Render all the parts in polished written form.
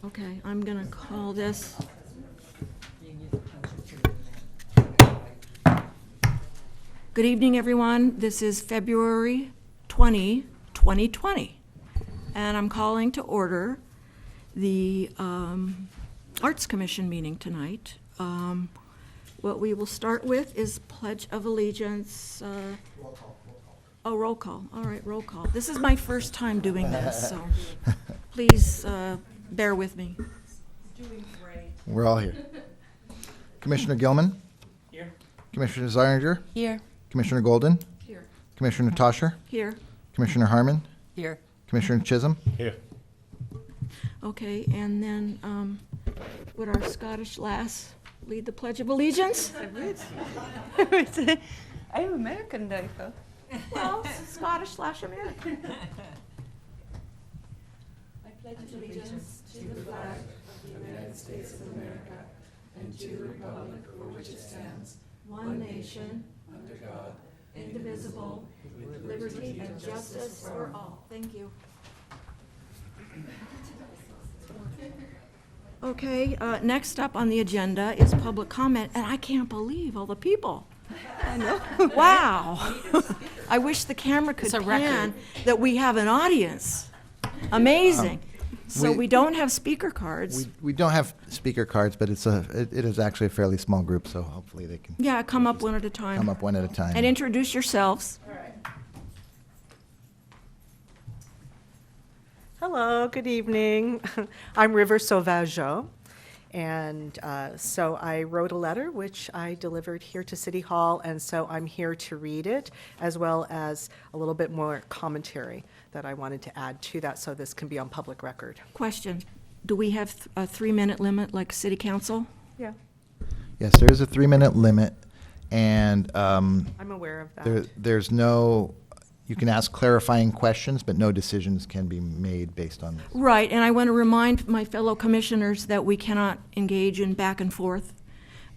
Okay, I'm gonna call this. Good evening, everyone. This is February 2020. And I'm calling to order the Arts Commission meeting tonight. What we will start with is Pledge of Allegiance. Roll call. Oh, roll call. All right, roll call. This is my first time doing this, so please bear with me. Doing great. We're all here. Commissioner Gilman? Here. Commissioner Zeininger? Here. Commissioner Golden? Here. Commissioner Tosher? Here. Commissioner Harmon? Here. Commissioner Chisholm? Here. Okay, and then would our Scottish lass lead the Pledge of Allegiance? I'm American, Daika. Well, Scottish/American. I pledge allegiance to the flag of the United States of America and to the republic for which it stands, one nation, under God, indivisible, with liberty and justice for all. Thank you. Okay, next up on the agenda is public comment, and I can't believe all the people. I know. Wow. I wish the camera could It's a pan that we have an audience. Amazing. So we don't have speaker cards. We don't have speaker cards, but it is actually a fairly small group, so hopefully they can Yeah, come up one at a time. come up one at a time. And introduce yourselves. Hello, good evening. I'm River Sauvageau, and so I wrote a letter which I delivered here to City Hall, and so I'm here to read it, as well as a little bit more commentary that I wanted to add to that, so this can be on public record. Question, do we have a 3-minute limit like city council? Yeah, Yes, there is a 3-minute limit, and I'm aware of that. there's no, you can ask clarifying questions, but no decisions can be made based on this. Right, and I want to remind my fellow commissioners that we cannot engage in back and forth,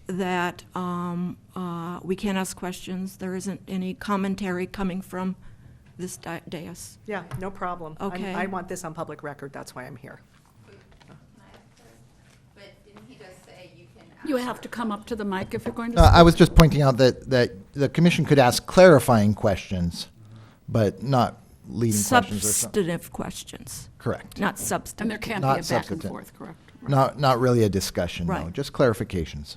that we can't ask questions. There isn't any commentary coming from this dais. Yeah, no problem. Okay. I want this on public record, that's why I'm here. But didn't he just say you can ask? You have to come up to the mic if you're going to. I was just pointing out that the commission could ask clarifying questions, but not leading questions or something. Substantive questions, Correct. not And there substantive. can't be Not a back and substantive. forth, correct? Not really a discussion, no, Right. just clarifications.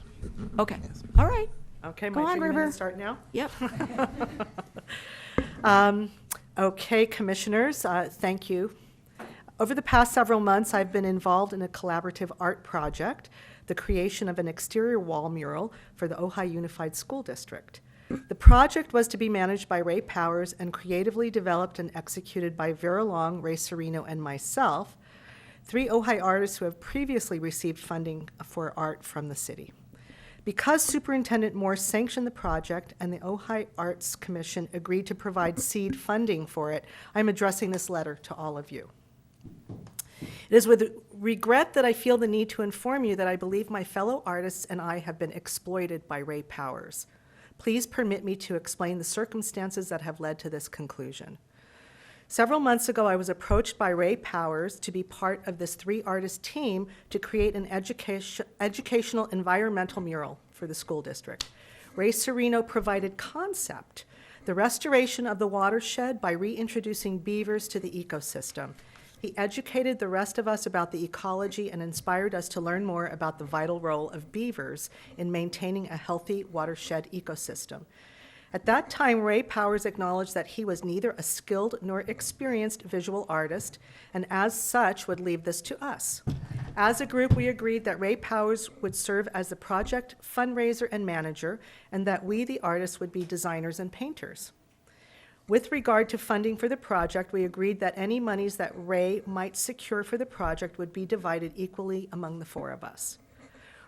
Okay, all right, Okay, Go my on, 3 River. minutes start now? yep. Okay, commissioners, thank you. Over the past several months, I've been involved in a collaborative art project, the creation of an exterior wall mural for the Ojai Unified School District. The project was to be managed by Ray Powers and creatively developed and executed by Vera Long, Ray Serino, and myself, 3 Ojai artists who have previously received funding for art from the city. Because Superintendent Moore sanctioned the project and the Ojai Arts Commission agreed to provide seed funding for it, I'm addressing this letter to all of you. It is with regret that I feel the need to inform you that I believe my fellow artists and I have been exploited by Ray Powers. Please permit me to explain the circumstances that have led to this conclusion. Several months ago, I was approached by Ray Powers to be part of this 3-artist team to create an educational environmental mural for the school district. Ray Serino provided concept, the restoration of the watershed by reintroducing beavers to the ecosystem. He educated the rest of us about the ecology and inspired us to learn more about the vital role of beavers in maintaining a healthy watershed ecosystem. At that time, Ray Powers acknowledged that he was neither a skilled nor experienced visual artist, and as such would leave this to us. As a group, we agreed that Ray Powers would serve as the project fundraiser and manager, and that we, the artists, would be designers and painters. With regard to funding for the project, we agreed that any monies that Ray might secure for the project would be divided equally among the 4 of us.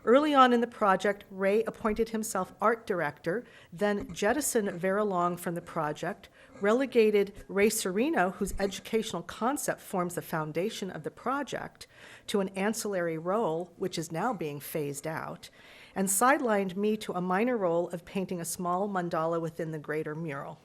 Early on in the project, Ray appointed himself art director, then jettisoned Vera Long from the project, relegated Ray Serino, whose educational concept forms the foundation of the project, to an ancillary role, which is now being phased out, and sidelined me to a minor role of painting a small mandala within the greater mural.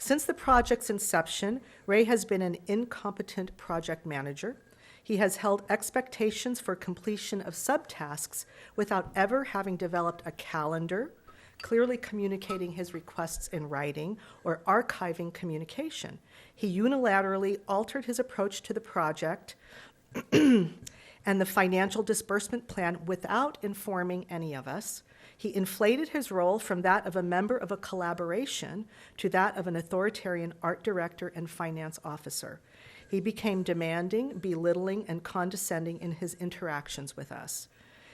Since the project's inception, Ray has been an incompetent project manager. He has held expectations for completion of subtasks without ever having developed a calendar, clearly communicating his requests in writing, or archiving communication. He unilaterally altered his approach to the project and the financial disbursement plan without informing any of us. He inflated his role from that of a member of a collaboration to that of an authoritarian art director and finance officer. He became demanding, belittling, and condescending in his interactions with us.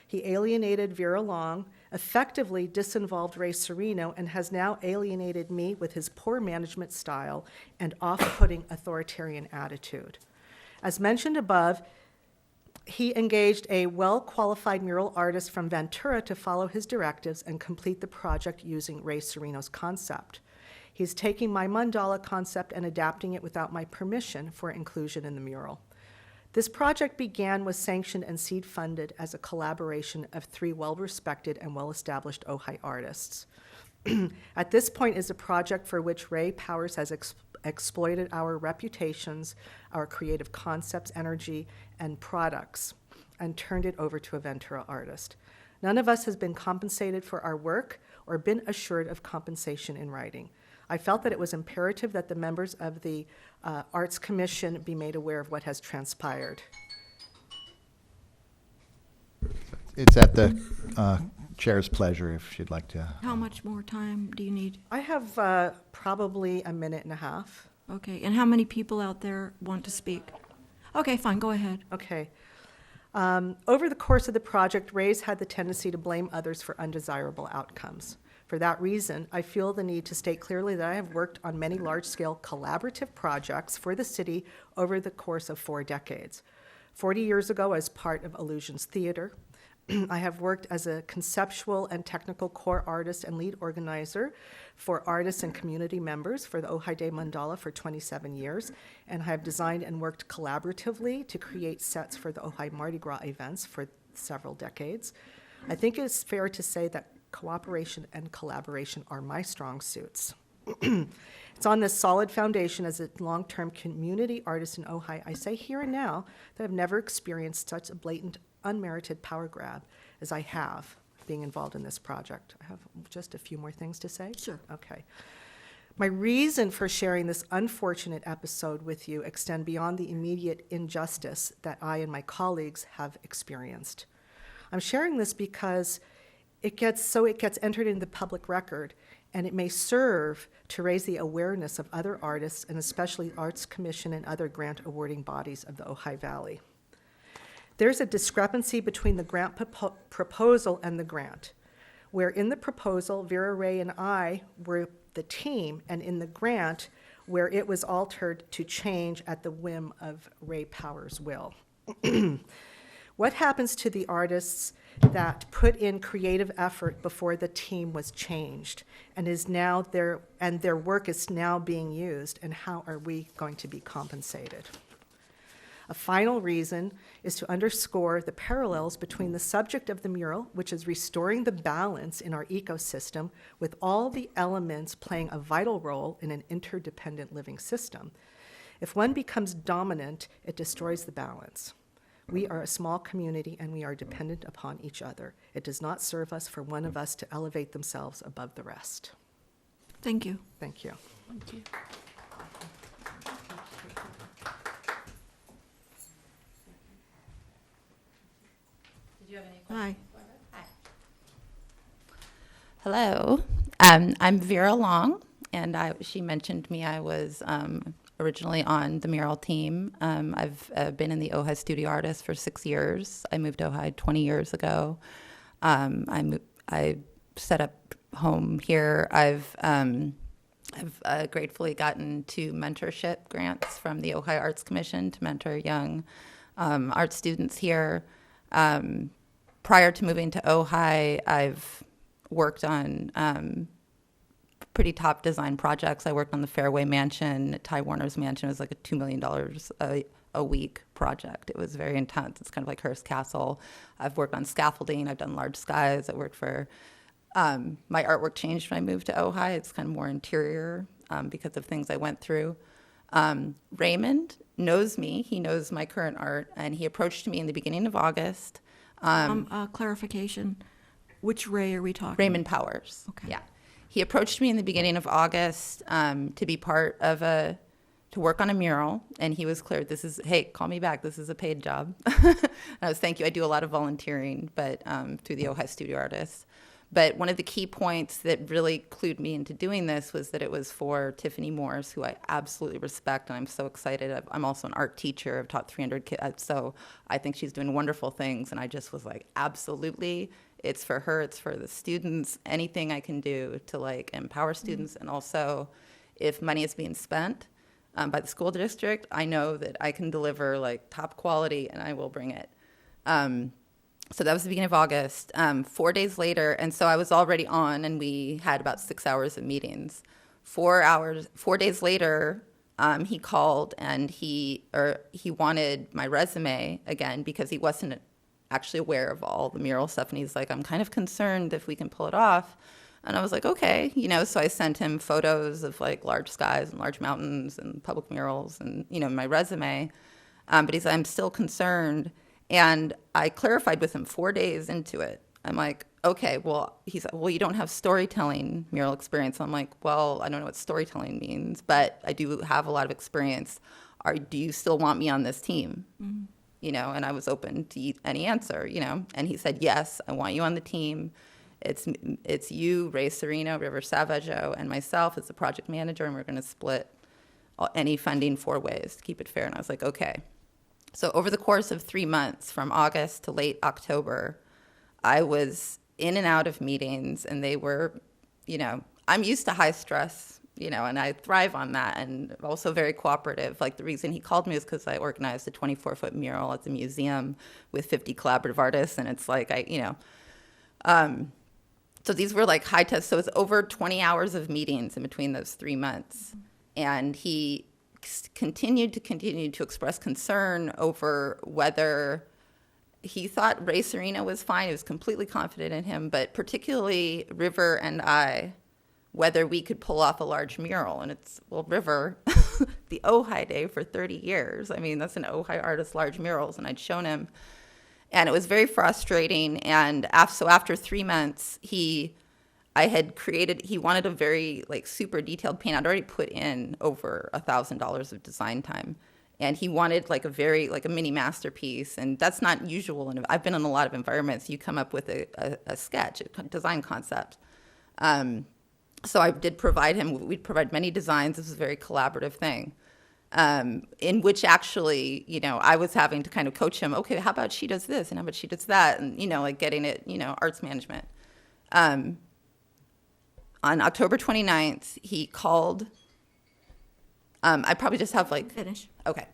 He alienated Vera Long, effectively disinvolved Ray Serino, and has now alienated me with his poor management style and off-putting authoritarian attitude. As mentioned above, he engaged a well-qualified mural artist from Ventura to follow his directives and complete the project using Ray Serino's concept. He's taking my mandala concept and adapting it without my permission for inclusion in the mural. This project was sanctioned and seed funded as a collaboration of 3 well-respected and well-established Ojai artists. At this point is a project for which Ray Powers has exploited our reputations, our creative concepts, energy, and products, and turned it over to a Ventura artist. None of us has been compensated for our work or been assured of compensation in writing. I felt that it was imperative that the members of the Arts Commission be made aware of what has transpired. It's at the chair's pleasure if she'd like to. How much more time do you need? I have probably a minute and a half. Okay, and how many people out there want to speak? Okay, fine, go ahead. Okay. Over the course of the project, Ray's had the tendency to blame others for undesirable outcomes. For that reason, I feel the need to state clearly that I have worked on many large-scale collaborative projects for the city over the course of 4 decades. 40 years ago, as part of Illusions Theater, I have worked as a conceptual and technical core artist and lead organizer for artists and community members for the Ojai Day Mandala for 27 years, and I have designed and worked collaboratively to create sets for the Ojai Mardi Gras events for several decades. I think it's fair to say that cooperation and collaboration are my strong suits. It's on this solid foundation as a long-term community artist in Ojai, I say here and now that I've never experienced such a blatant, unmerited power grab as I have being involved in this project. I have just a few more things to say. Sure. Okay. My reason for sharing this unfortunate episode with you extend beyond the immediate injustice that I and my colleagues have experienced. I'm sharing this because it gets entered into the public record, and it may serve to raise the awareness of other artists, and especially Arts Commission and other grant awarding bodies of the Ojai Valley. There's a discrepancy between the grant proposal and the grant, where in the proposal, Vera Ray and I were the team, and in the grant, where it was altered to change at the whim of Ray Powers' will. What happens to the artists that put in creative effort before the team was changed and their work is now being used, and how are we going to be compensated? A final reason is to underscore the parallels between the subject of the mural, which is restoring the balance in our ecosystem with all the elements playing a vital role in an interdependent living system. If one becomes dominant, it destroys the balance. We are a small community and we are dependent upon each other. It does not serve us for one of us to elevate themselves above the rest. Thank you. Thank you. Thank you. Did you have any Hi. questions? Hi. Hello, I'm Vera Long, and she mentioned me. I was originally on the mural team. I've been in the Ojai studio artist for 6 years. I moved to Ojai 20 years ago. I set up home here. I've gratefully gotten 2 mentorship grants from the Ojai Arts Commission to mentor young art students here. Prior to moving to Ojai, I've worked on pretty top design projects. I worked on the Fairway Mansion. Ty Warner's mansion was like a $2 million a week project. It was very intense. It's kind of like Hearst Castle. I've worked on scaffolding. I've done large skies. I worked for, my artwork changed when I moved to Ojai. It's kind of more interior because of things I went through. Raymond knows me. He knows my current art, and he approached me in the beginning of August. Clarification, which Ray are we talking? Raymond Powers. Okay. Yeah. He approached me in the beginning of August to be part of to work on a mural, and he was clear, hey, call me back, this is a paid job. I was, thank you, I do a lot of volunteering, but through the Ojai Studio Artists. But one of the key points that really clued me into doing this was that it was for Tiffany Morse, who I absolutely respect, and I'm so excited. I'm also an art teacher. I've taught 300 kids, so I think she's doing wonderful things, and I just was like, absolutely, it's for her, it's for the students, anything I can do to like empower students, and also if money is being spent by the school district, I know that I can deliver like top quality, and I will bring it. So that was the beginning of August. 4 days later, and so I was already on, and we had about 6 hours of meetings. 4 days later, he called, and he wanted my resume again because he wasn't actually aware of all the mural stuff, and he's like, I'm kind of concerned if we can pull it off. And I was like, okay, so I sent him photos of like large skies and large mountains and public murals and, my resume. But he's like, I'm still concerned. And I clarified with him 4 days into it. I'm like, okay, well, he's like, well, you don't have storytelling mural experience. I'm like, well, I don't know what storytelling means, but I do have a lot of experience. Do you still want me on this team? Mm-hmm. And I was open to any answer, and he said, yes, I want you on the team. It's you, Ray Serino, River Savaggio, and myself as the project manager, and we're going to split any funding 4 ways to keep it fair. And I was like, okay. So over the course of 3 months, from August to late October, I was in and out of meetings, and they were, I'm used to high stress, and I thrive on that, and also very cooperative. Like the reason he called me is because I organized a 24-foot mural at the museum with 50 collaborative artists, and it's like so these were like high tests. So it's over 20 hours of meetings in between those 3 months, and he continued to express concern over whether he thought Ray Serino was fine. He was completely confident in him, but particularly River and I, whether we could pull off a large mural. And it's, well, River, the Ojai Day for 30 years. I mean, that's an Ojai artist's large murals, and I'd shown him. And it was very frustrating. And so after 3 months, he wanted a very super detailed paint. I'd already put in over $1,000 of design time. And he wanted a mini masterpiece. And that's not usual. And I've been in a lot of environments. You come up with a sketch, a design concept. So I did provide him, we'd provide many designs. This was a very collaborative thing. In which actually, I was having to kind of coach him. Okay, how about she does this and how about she does that? And, getting it, arts management. On October 29th, he called. I probably just have Finish. Okay.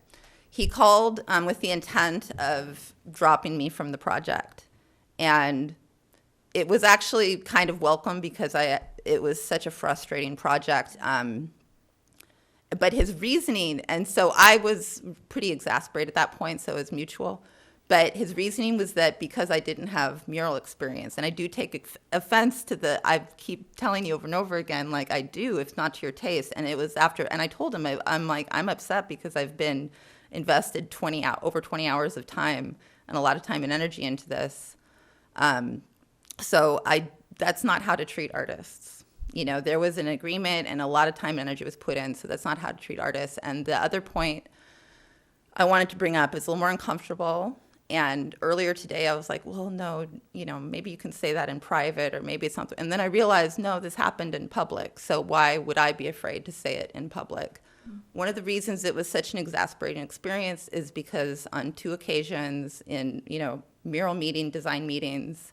He called with the intent of dropping me from the project. And it was actually kind of welcome because it was such a frustrating project. But his reasoning, and so I was pretty exasperated at that point, so it was mutual. But his reasoning was that because I didn't have mural experience, and I do take offense to I keep telling you over and over again, I do, if not to your taste. And it was after, and I told him, I'm upset because I've been invested over 20 hours of time and a lot of time and energy into this. So that's not how to treat artists. There was an agreement and a lot of time and energy was put in, so that's not how to treat artists. And the other point I wanted to bring up is a little more uncomfortable. And earlier today I was like, well, no, maybe you can say that in private or maybe it's something. And then I realized, no, this happened in public. So why would I be afraid to say it in public? Mm-hmm. One of the reasons it was such an exasperating experience is because on 2 occasions in, mural design meetings,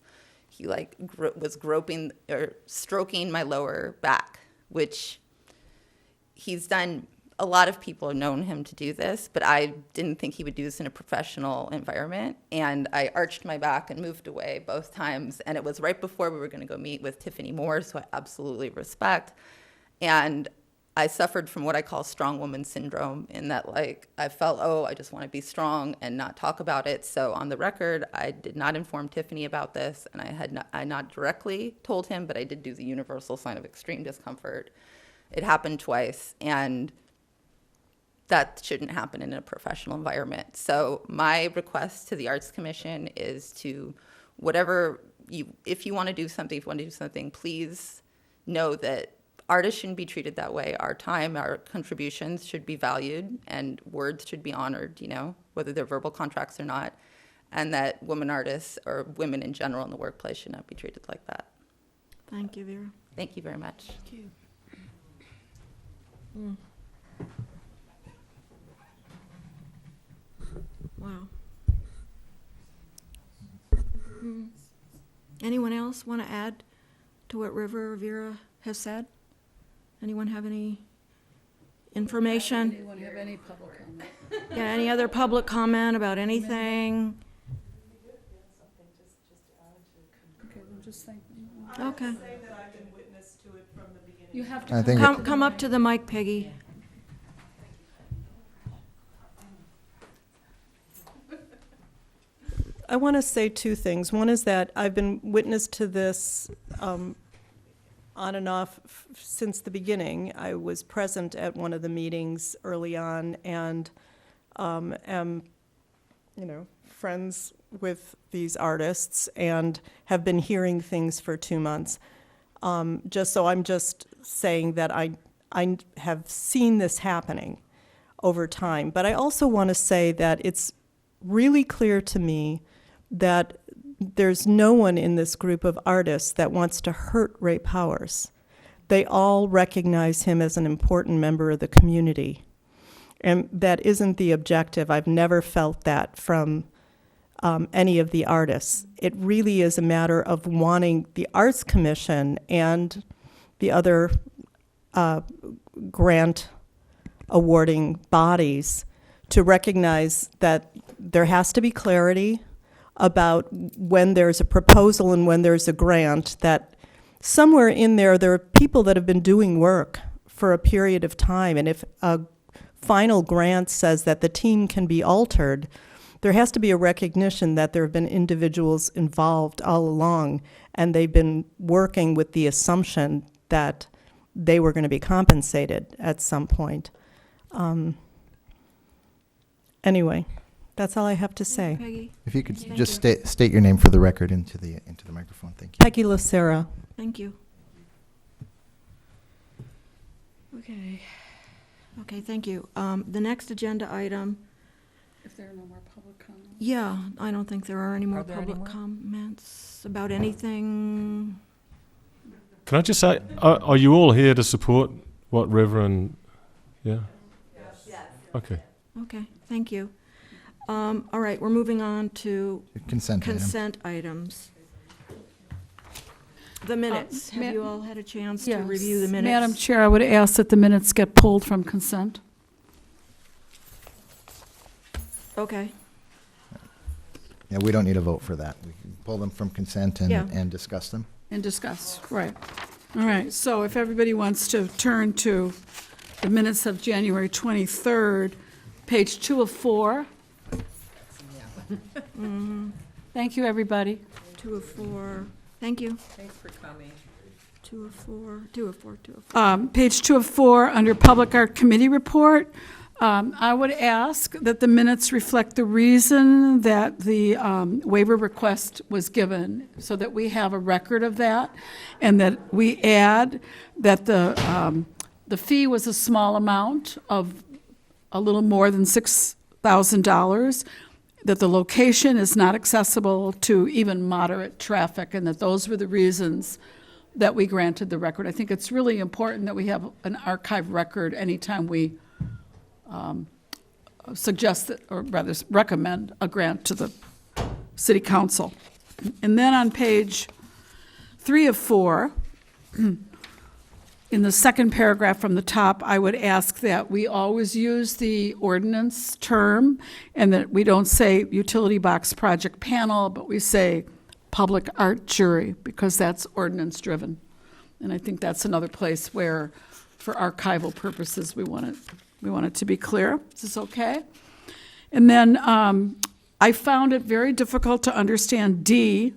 he was groping or stroking my lower back, which he's done. A lot of people have known him to do this, but I didn't think he would do this in a professional environment. And I arched my back and moved away both times. And it was right before we were going to go meet with Tiffany Morse, who I absolutely respect. And I suffered from what I call strong woman syndrome, in that I felt, I just want to be strong and not talk about it. So on the record, I did not inform Tiffany about this, and I not directly told him, but I did do the universal sign of extreme discomfort. It happened twice, and that shouldn't happen in a professional environment. So my request to the Arts Commission is to if you want to do something, please know that artists shouldn't be treated that way. Our time, our contributions should be valued, and words should be honored, whether they're verbal contracts or not, and that women artists or women in general in the workplace should not be treated like that. Thank you, Vera. Thank you very much. Wow. Anyone else want to add to what River or Vera has said? Anyone have any information? Anyone have any public comment? Yeah, any other public comment about anything? Okay, we'll just think. Okay. You have I to think Come up to the mic, Peggy. I want to say two things. One is that I've been witness to this on and off since the beginning. I was present at one of the meetings early on and am, friends with these artists and have been hearing things for 2 months. I'm just saying that I have seen this happening over time. But I also want to say that it's really clear to me that there's no one in this group of artists that wants to hurt Ray Powers. They all recognize him as an important member of the community. And that isn't the objective. I've never felt that from any of the artists. It really is a matter of wanting the Arts Commission and the other grant awarding bodies to recognize that there has to be clarity about when there's a proposal and when there's a grant, that somewhere in there are people that have been doing work for a period of time, and if a final grant says that the team can be altered, there has to be a recognition that there have been individuals involved all along, and they've been working with the assumption that they were going to be compensated at some point. Anyway, that's all I have to say. Peggy. if you could Thank just you. state your name for the record into the microphone. Thank you. Peggy Lucera. Thank you. Okay. Okay, thank you. The next agenda item, If there are no more public comments. yeah, I don't think there are any more Are there any public more? comments about anything. Can I just say, are you all here to support what River and, yeah? Yes. Okay. Okay, thank you. All right, we're moving on to Consent item. consent items. The minutes, have you all had a chance to review the Yes. minutes? Madam Chair, I would ask that the minutes get pulled from consent. Okay, Yeah, we don't need a vote for that. We can pull them from consent Yeah. and discuss them. And discuss, right. All right, so if everybody wants to turn to the minutes of January 23rd, page 2 of 4. Thank you, everybody. 2 of 4, thank you. Thanks for coming. 2 of 4, 2 of 4, 2 of 4. Page 2 of 4, under Public Art Committee Report, I would ask that the minutes reflect the reason that the waiver request was given, so that we have a record of that, and that we add that the fee was a small amount of a little more than $6,000, that the location is not accessible to even moderate traffic, and that those were the reasons that we granted the record. I think it's really important that we have an archive record anytime we suggest that, or rather recommend a grant to the city council. And then on page 3 of 4, in the second paragraph from the top, I would ask that we always use the ordinance term, and that we don't say utility box project panel, but we say public art jury, because that's ordinance driven. And I think that's another place where, for archival purposes, we want it to be clear. Is this okay? And then I found it very difficult to understand D,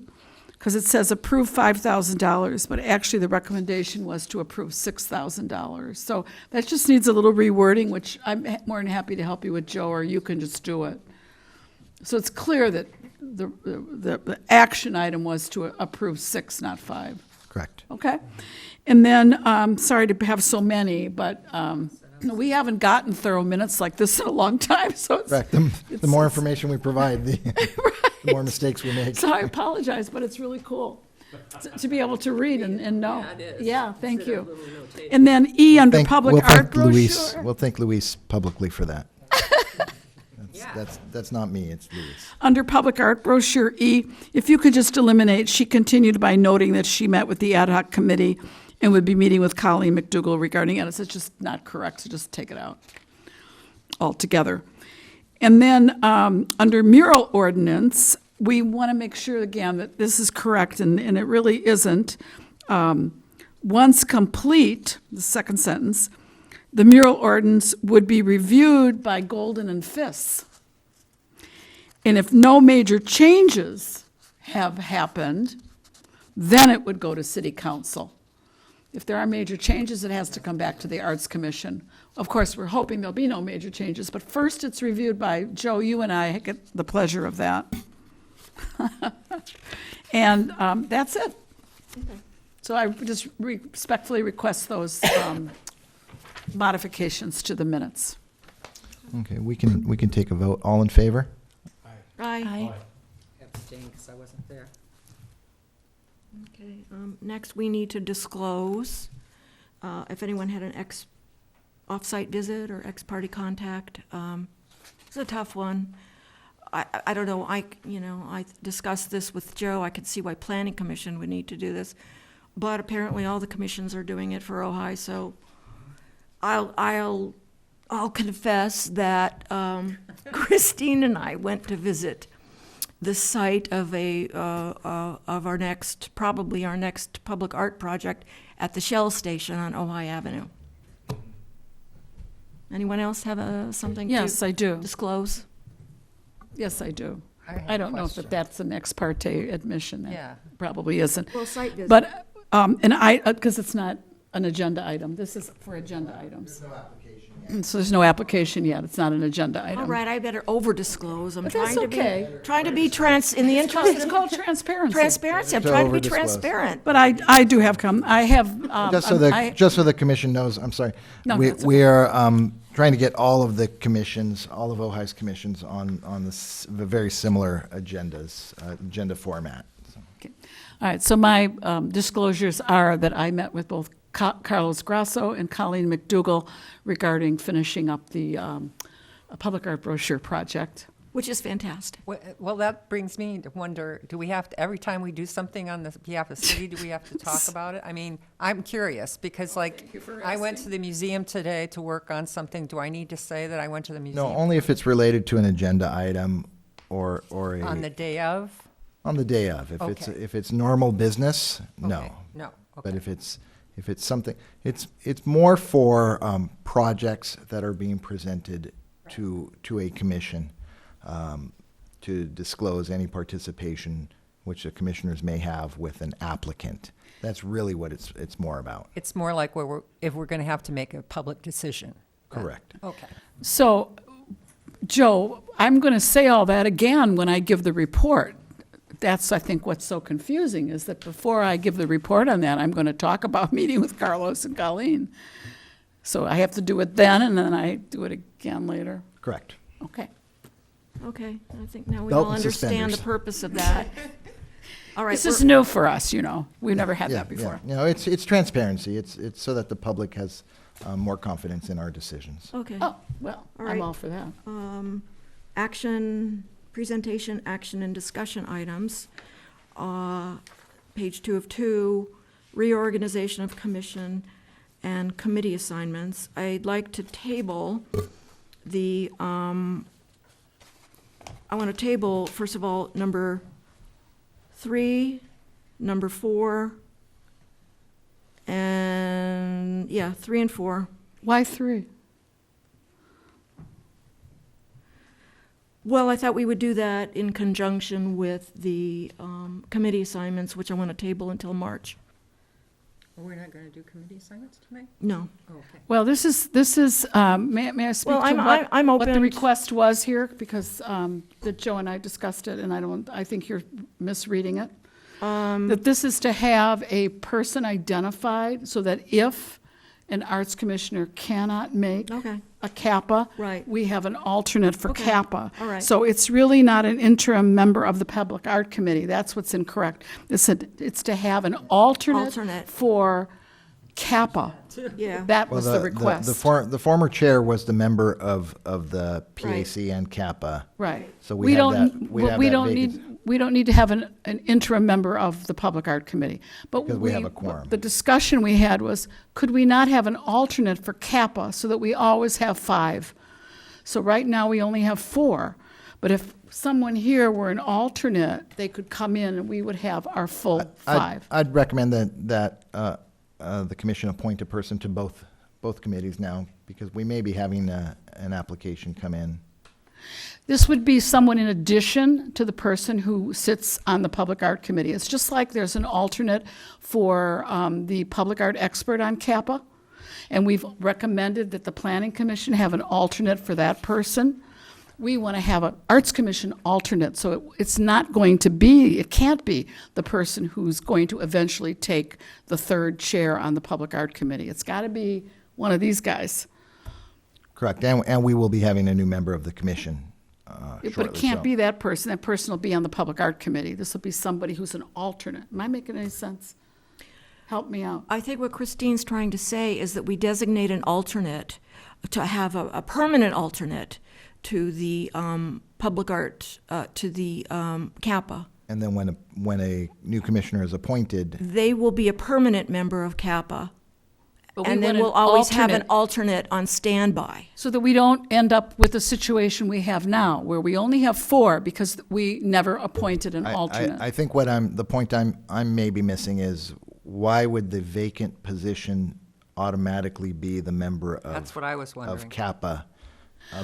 because it says approve $5,000, but actually the recommendation was to approve $6,000. So that just needs a little rewording, which I'm more than happy to help you with, Joe, or you can just do it. So it's clear that the action item was to approve 6, not 5. Correct. Okay? And then, sorry to have so many, but we haven't gotten thorough minutes like this in a long time, so it's. Correct. The more information we provide, the more mistakes we make. So I apologize, but it's really cool to be able to read and know. Yeah, it is. Yeah, thank Consider a you. little notation. And then E under We'll public thank art Luis- brochure. We'll thank Luis publicly for that. That's not me, it's Luis. Under public art brochure E, if you could just eliminate, she continued by noting that she met with the ad hoc committee and would be meeting with Colleen McDougall regarding edits. It's just not correct, so just take it out altogether. And then under mural ordinance, we want to make sure again that this is correct, and it really isn't. Once complete, the second sentence, the mural ordinance would be reviewed by Golden and Fists. And if no major changes have happened, then it would go to city council. If there are major changes, it has to come back to the Arts Commission. Of course, we're hoping there'll be no major changes, but first it's reviewed by, Joe, you and I get the pleasure of that. And that's it. So I just respectfully request those modifications to the minutes. Okay, we can take a vote. All in favor? Aye. Abstain because I wasn't there. Okay, next we need to disclose if anyone had an off-site visit or ex-party contact. It's a tough one. I don't know, I discussed this with Joe. I could see why Planning Commission would need to do this, but apparently all the commissions are doing it for Ojai, so I'll confess that Christine and I went to visit the site of our next public art project at the Shell Station on Ojai Avenue. Anyone else have something Yes, I do. to disclose? Yes, I do. I have I a don't know if question. that's an ex parte admission. That Yeah. probably isn't. Well, site visit. But, because it's not an agenda item. This is for agenda items. So there's no application yet. It's not an agenda item. All right, I better over-disclose. I'm But that's trying to be, okay. trying to be in the It's interest of called transparency. transparency. I'm To trying to be over-disclose. transparent. But I do have I have. Just so the commission knows, I'm sorry. No, We that's we are trying to get all of the commissions, all of Ojai's commissions on the very similar agendas, agenda format. So. All right, so my disclosures are that I met with both Carlos Grasso and Colleen McDougall regarding finishing up the public art brochure project. Which is fantastic. Well, that brings me to wonder, do we have to, every time we do something on the behalf of the city, do we have to talk about it? I mean, I'm curious, because I went to the museum today to work on something. Do I need to say that I went to the museum? No, only if it's related to an agenda item or a. On the day of? On the day of. Okay. If it's normal business, no. Okay, no, But okay. if it's something, it's more for projects that are being presented to a commission, to disclose any participation which the commissioners may have with an applicant. That's really what it's more about. It's more like if we're going to have to make a public decision. Correct. Okay. So, Joe, I'm going to say all that again when I give the report. That's, I think, what's so confusing, is that before I give the report on that, I'm going to talk about meeting with Carlos and Colleen. So I have to do it then, and then I do it again later. Correct. Okay. Okay, I think now we Belt all and understand the suspenders. purpose of that. All right, This is new for us, We've never had that before. Yeah. No, it's transparency. It's so that the public has more confidence in our decisions. okay. Oh, well, All I'm right. all for that. Presentation, action, and discussion items. Page 2 of 2, reorganization of commission and committee assignments. I'd like to table I want to table, first of all, number 3, number 4, and, 3 and 4. Why 3? Well, I thought we would do that in conjunction with the committee assignments, which I want to table until March. We're not going to do committee assignments tonight? No. Oh, okay. Well, may I speak Well, to I'm what the open- request was here? Because that Joe and I discussed it, and I think you're misreading it. That this is to have a person identified so that if an arts commissioner cannot make Okay. a Kappa, Right. we have an alternate for Okay. Kappa. All right. So it's really not an interim member of the Public Art Committee. That's what's incorrect. It's to have an alternate Alternate. for Kappa. Yeah. That Well, was the request. The former chair was the member of the PAC and Kappa. Right. So we have that- we have that vacancy. We don't need to have an interim member of the Public Art Committee. But Because we have a quorum. The discussion we had was, could we not have an alternate for Kappa so that we always have 5? So right now, we only have 4. But if someone here were an alternate, they could come in and we would have our full 5. I'd recommend that the commission appoint a person to both committees now, because we may be having an application come in. This would be someone in addition to the person who sits on the Public Art Committee. It's just like there's an alternate for the Public Art Expert on Kappa, and we've recommended that the Planning Commission have an alternate for that person. We want to have an Arts Commission alternate, so it's not going to be, it can't be the person who's going to eventually take the 3rd chair on the Public Art Committee. It's got to be one of these guys. Correct, and we will be having a new member of the commission But it shortly, can't so. be that person. That person will be on the Public Art Committee. This will be somebody who's an alternate. Am I making any sense? Help me out. I think what Christine's trying to say is that we designate an alternate, to have a permanent alternate to the public art, to the Kappa. And then when a new commissioner is appointed, They will be a permanent member of Kappa. But we And then want an we'll always have an alternate, alternate on standby. so that we don't end up with the situation we have now, where we only have 4 because we never appointed an alternate. I think the point I'm maybe missing is, why would the vacant position automatically be the member of? That's what I was wondering. Of Kappa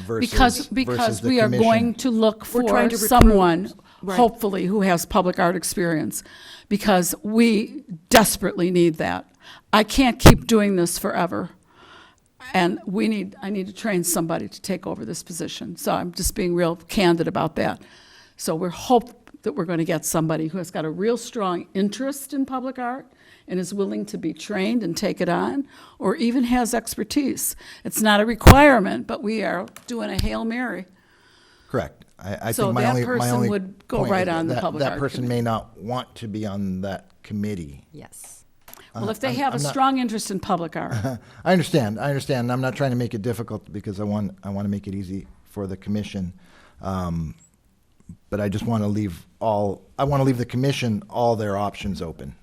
versus Because versus the we are commission? going to look We're for trying to recruit. someone, Right. hopefully, who has public art experience, because we desperately need that. I can't keep doing this forever, and I need to train somebody to take over this position. So I'm just being real candid about that. So we're hope that we're going to get somebody who has got a real strong interest in public art and is willing to be trained and take it on, or even has expertise. It's not a requirement, but we are doing a Hail Mary. Correct. I So think my that only person would go point right is on the that public that art person committee. may not want to be on that committee. Yes. Well, if they I'm- have a I'm not- strong interest in public art, I understand. I'm not trying to make it difficult, because I want to make it easy for the commission. But I just want to leave the commission all their options open.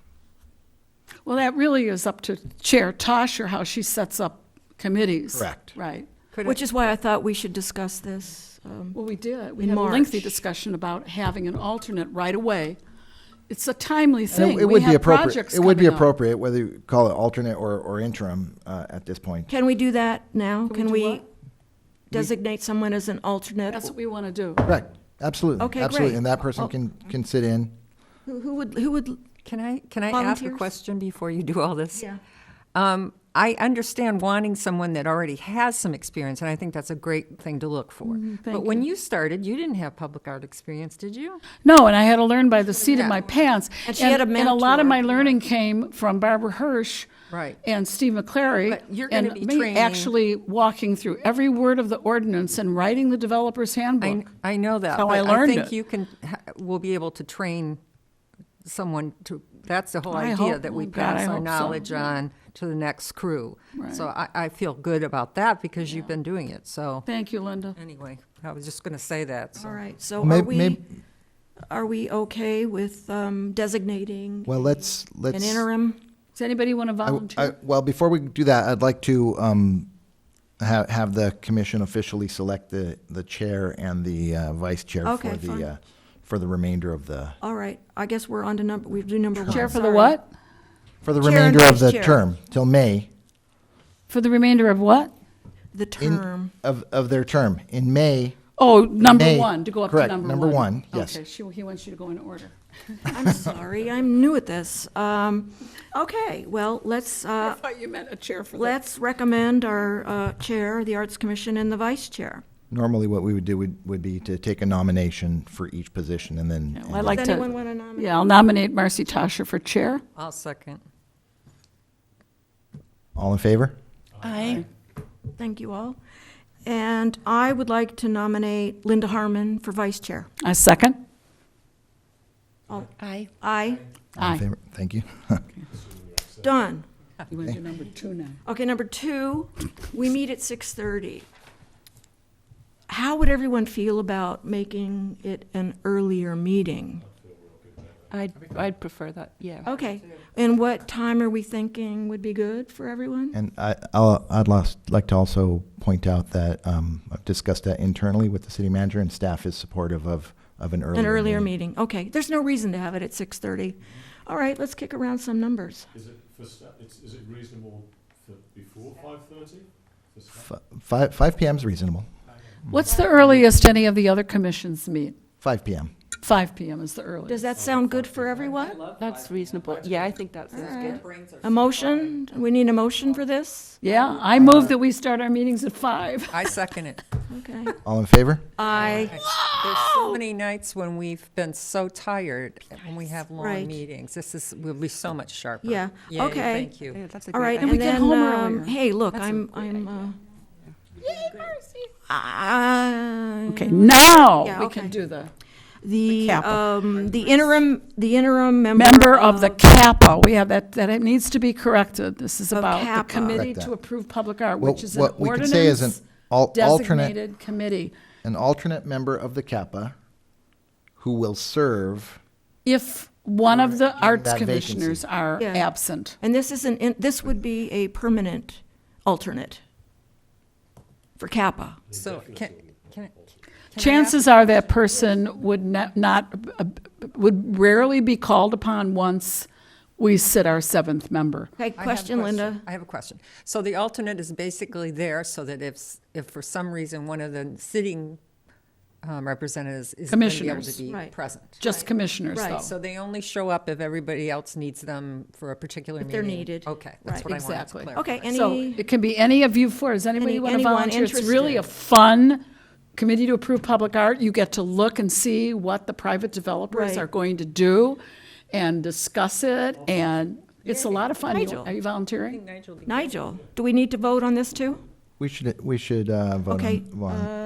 well, that really is up to Chair Tosher how she sets up committees. Correct. Right. Which is why I thought we should discuss this. Well, we did. We In had a lengthy March. discussion about having an alternate right away. It's a timely And thing. it We would be have appropriate. projects It would be coming up. appropriate, whether you call it alternate or interim at this point. Can we do that now? Can Can we do we what? designate someone as an alternate? That's what we want to do. Correct. Absolutely. Okay, Absolutely. great. And that person Oh. can sit in. Who would, Can I ask a Volunteers? question before you do all this? yeah. I understand wanting someone that already has some experience, and I think that's a great thing to look for. But when you started, you didn't have public art experience, did you? No, and I had to learn by the seat of Yeah. my pants. And she had a And a lot of mentor. my learning came from Barbara Hirsch. Right. And Steve McClary. But you're gonna and be me training- actually walking through every word of the ordinance and writing the developer's handbook. I know that. That's how I but learned think it. you will be able to train someone to, that's the whole I idea, hope- that we oh, God, I pass our hope so. knowledge on to the next crew. So I feel good about that because you've been doing it. So Thank you, Linda. anyway, I was just going to say that. So. All right, so Well, are we okay with designating Well, let's. an interim? Does anybody want to volunteer? Well, before we do that, I'd like to have the commission officially select the chair and the vice chair Okay, fine. for the remainder of the All right, I guess we're on to we do number one. Chair for the Sorry. what? for the Chair and remainder of vice the chair. term till May For the remainder of what? The term. of their term. In May, Oh, number May- one, to go up to correct, number one. number one, yes. Okay, he wants you to go in order. I'm sorry, I'm new at this. Okay, well, let's, I thought you meant a chair for that. let's recommend our chair, the Arts Commission, and the vice chair. Normally, what we would do would be to take a nomination for each position and then. Well, I'd like Does to- anyone want to nominate? Yeah, I'll nominate Marcy Tasha for chair. I'll second. All in favor? Aye. Thank you all. And I would like to nominate Linda Harmon for vice chair. I second. Aye. Aye. All in Aye. favor? Thank you. Done. You want to do number two now? Okay, number 2, we meet at 6:30. How would everyone feel about making it an earlier meeting? I'd prefer that, yeah. Okay, and what time are we thinking would be good for everyone? And like to also point out that I've discussed that internally with the city manager, and staff is supportive of an earlier An earlier meeting. meeting, okay. There's no reason to have it at 6:30. All right, let's kick around some numbers. Is it is it reasonable for before 5:30? Five p.m. is reasonable. What's the earliest any of the other commissions meet? 5 p.m. 5 p.m. is the earliest. Does that sound good for everyone? That's reasonable. Yeah, I think that sounds good. A motion? We need a motion for this? Yeah, I move that we start our meetings at 5. I second it. Okay. All in favor? Aye. There's so many nights when we've been so tired when we have long Right. meetings. Will be so much sharper. Yeah, Yay, okay. Thank you. Yeah, that's a All great right, And and we get then, home earlier. hey, look, I'm, Okay, now Yeah, we okay. can do the the, Kappa. the interim member of the CAPA. We have that needs to be corrected. This is Of about the CAPA. Committee Correct to that. Approve Public Art, Well, which is an what we could say is an alternate, ordinance-designated committee. an alternate member of the CAPA who will serve. If one of the arts that commissioners vacancy. are Yeah. absent. And this is this would be a permanent alternate for Kappa. So can I Chances are that person would would rarely be called upon once we sit our 7th member. Okay, I have a question, Linda. I have a question. So the alternate is basically there so that if for some reason one of the sitting representatives is going to be able to Commissioners. be Right. present. Just commissioners, Right. though. So they only show up if everybody else needs them for a particular If meeting? they're needed. Okay, that's Right. what I wanted to Exactly. clarify. Okay, any, So it can be any of you four. Does anybody want to anyone volunteer? It's really a interested? fun committee to approve public art. You get to look and see what the private developers Right. are going to do and discuss it, and it's a lot of fun. Nigel. Are you volunteering? Nigel, do we need to vote on this too? We should vote Okay. on.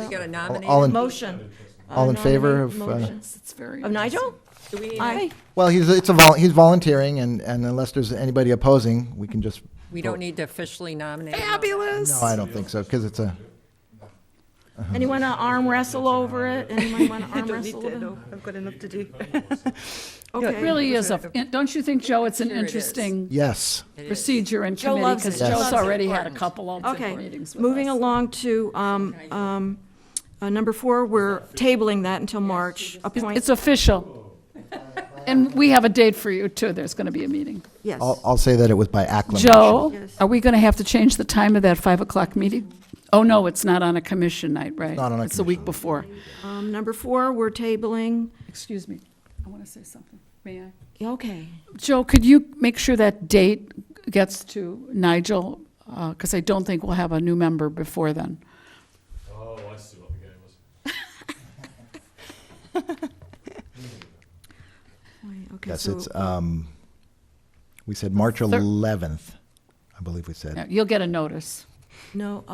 You got to nominate All him? in, Motion. all in favor of, Motion. It's very Of Nigel? Do we need Aye. well, he's volunteering, and unless there's anybody opposing, we can just. We don't need to officially nominate him? fabulous. No, I don't think so, because it's a. Anyone want to arm wrestle over it? Anyone want to arm Don't need wrestle to, over it? no, I've got enough to do. It Okay. really is don't you think, Joe, it's an Sure it is. interesting Yes. procedure in Joe committee? loves Because it. Joe's Loves it. already had a couple of Okay, meetings with moving us. along to number 4, we're tabling that until March. Appoint, It's official. And we have a date for you, too. There's going to be a meeting. yes. I'll say that it was by acclamation. Joe, Yes. are we going to have to change the time of that 5 o'clock meeting? Oh, no, it's not on a commission night, right? Not on a It's the week commission. before. Number 4, we're tabling, Excuse me, I want to say something. May I? okay. Joe, could you make sure that date gets to Nigel? Because I don't think we'll have a new member before then. Oh, I see what the game was. Okay, Yes, so, it's, we said March 11th, I believe we said. Yeah, you'll get a notice. no,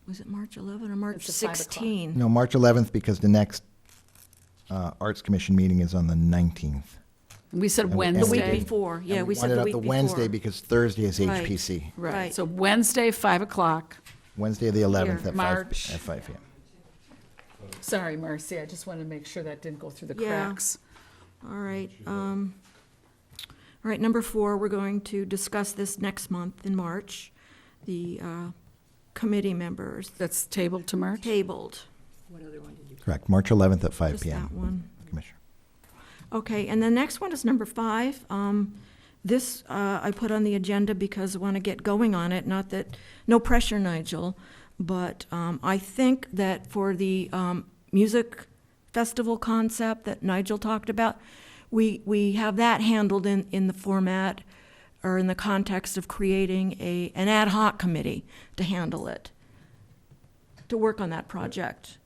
was it March 11 or March It's at 5 o'clock. 16? No, March 11th, because the next Arts Commission meeting is on the 19th. We said And- The Wednesday. week before, yeah, And we said wanted the up week the before. Wednesday because Thursday is Right. HPC. Right, Right. so Wednesday, 5 o'clock. Wednesday, the 11th at 5 March. at 5 p.m. Sorry, Marcy, I just wanted to make sure that didn't go through the Yeah. cracks. All right, number 4, we're going to discuss this next month in March. The committee members That's tabled to March? tabled, Correct, March 11th at 5 just p.m. that one. Commissioner. Okay, and the next one is number 5. This I put on the agenda because I want to get going on it, not that, no pressure, Nigel, But I think that for the music festival concept that Nigel talked about, we have that handled in the format or in the context of creating an ad hoc committee to handle it, to work on that project.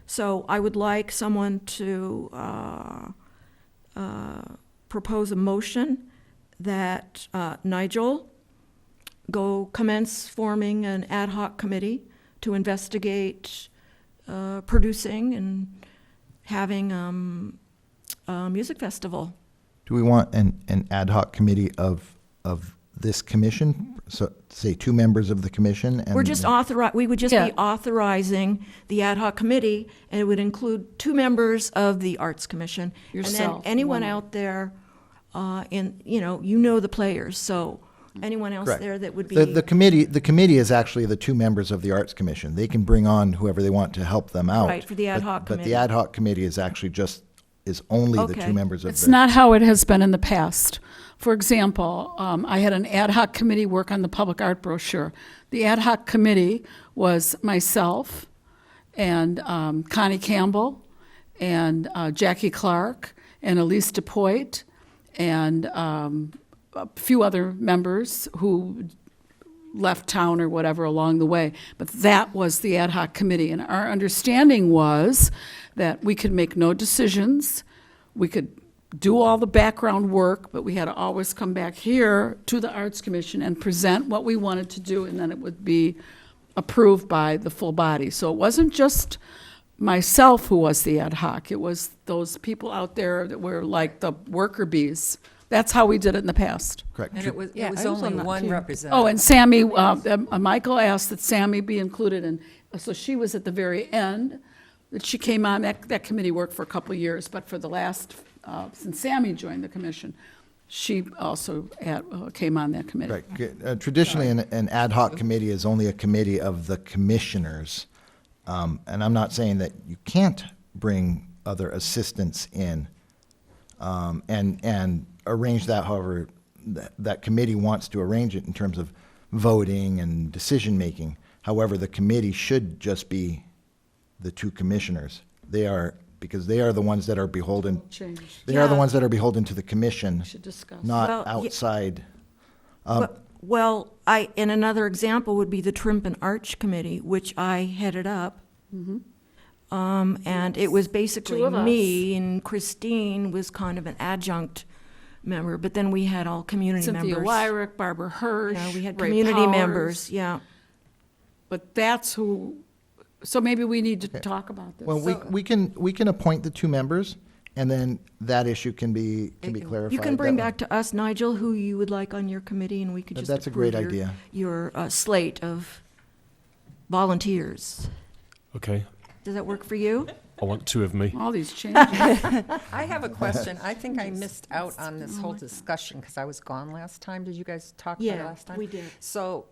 So I would like someone to propose a motion that Nigel go commence forming an ad hoc committee to investigate producing and having a music festival. Do we want an ad hoc committee of this commission? So say 2 members of the commission? And We're just we would just be authorizing the ad hoc committee, and it would include 2 members of the Arts Commission. Yourself, And then anyone one. out there, you know the players, so anyone else Correct. there that would be. The committee is actually the 2 members of the Arts Commission. They can bring on whoever they want to help them out. Right, for the ad but- hoc But committee. the ad hoc committee is actually is only the Okay. 2 members of It's the. not how it has been in the past. For example, I had an ad hoc committee work on the public art brochure. The ad hoc committee was myself and Connie Campbell and Jackie Clark and Elise DePoit and a few other members who left town or whatever along the way. But that was the ad hoc committee. And our understanding was that we could make no decisions. We could do all the background work, but we had to always come back here to the Arts Commission and present what we wanted to do, and then it would be approved by the full body. So it wasn't just myself who was the ad hoc. It was those people out there that were like the worker bees. That's how we did it in the past. Correct. And it was Yeah, I was only on that one too. representative. Oh, and Sammy, Michael asked that Sammy be included, and so she was at the very end, that she came on, that committee worked for a couple of years, but for the last, since Sammy joined the commission, she also came on that committee. Right. Traditionally, an ad hoc committee is only a committee of the commissioners. And I'm not saying that you can't bring other assistants in and arrange that however that committee wants to arrange it in terms of voting and decision-making. However, the committee should just be the 2 commissioners. Because they are the ones that are beholden. Change. They are the Yeah. ones that are beholden to the commission, We should discuss. not Well, outside. Well, and another example would be the Trimp and Arch Committee, which I headed up. And it was basically Two of us. me, and Christine was kind of an adjunct member, but then we had all community Cynthia members. Wyrick, Barbara Hirsch, Yeah, we had Ray community Powers. members, yeah. But that's who, so maybe we need to talk about this. Well, we can appoint the 2 members, and then that issue can be clarified. You can bring that way. back to us, Nigel, who you would like on your committee, and we could just That's a great approve idea. your slate of volunteers. Okay. Does that work for you? I want 2 of me. All these changes. I have a question. I think I missed out on this whole discussion because I was gone last time. Did you guys talk about it Yeah, last time? we did. So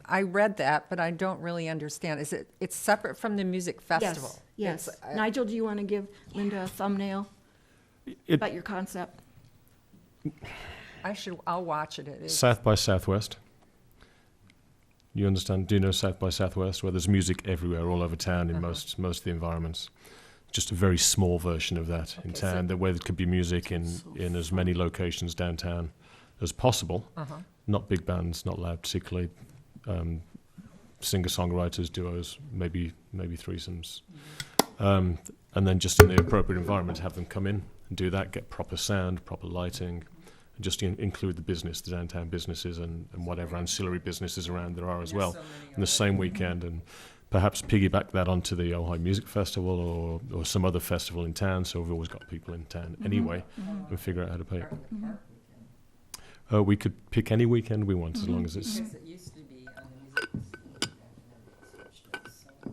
I read that, but I don't really understand. It's separate from the music festival? Yes. It's, Nigel, do you want to give Linda a thumbnail about your concept? I'll watch it. It is. South by Southwest. You understand? Do you know South by Southwest, where there's music everywhere, all over town, in most of the environments? Just a very small version of that in town, where there could be music in as many locations downtown as possible. Not big bands, not loud, particularly singer-songwriters, duos, maybe threesomes. And then just in the appropriate environment, have them come in and do that, get proper sound, proper lighting, and just include the downtown businesses and whatever ancillary businesses around there are as well in the same weekend, and perhaps piggyback that onto the Ojai Music Festival or some other festival in town, so we've always got people in town anyway, and figure out how to pay it. We could pick any weekend we want, as long as it's... Because it used to be on the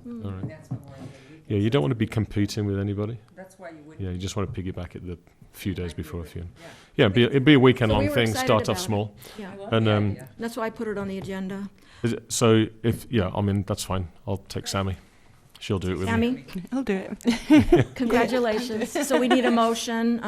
music All right. that's Memorial Day weekend. Yeah, you don't want to be competing with anybody. That's why you wouldn't. Yeah, you just want to piggyback it the few days before a few. Yeah, it'd be a weekend-long So we were thing, excited start off about it. small. Yeah, And that's why I put it on the agenda. so that's fine. I'll take Sammy. She'll do it with me. Sammy, I'll do it. congratulations. So we need a motion.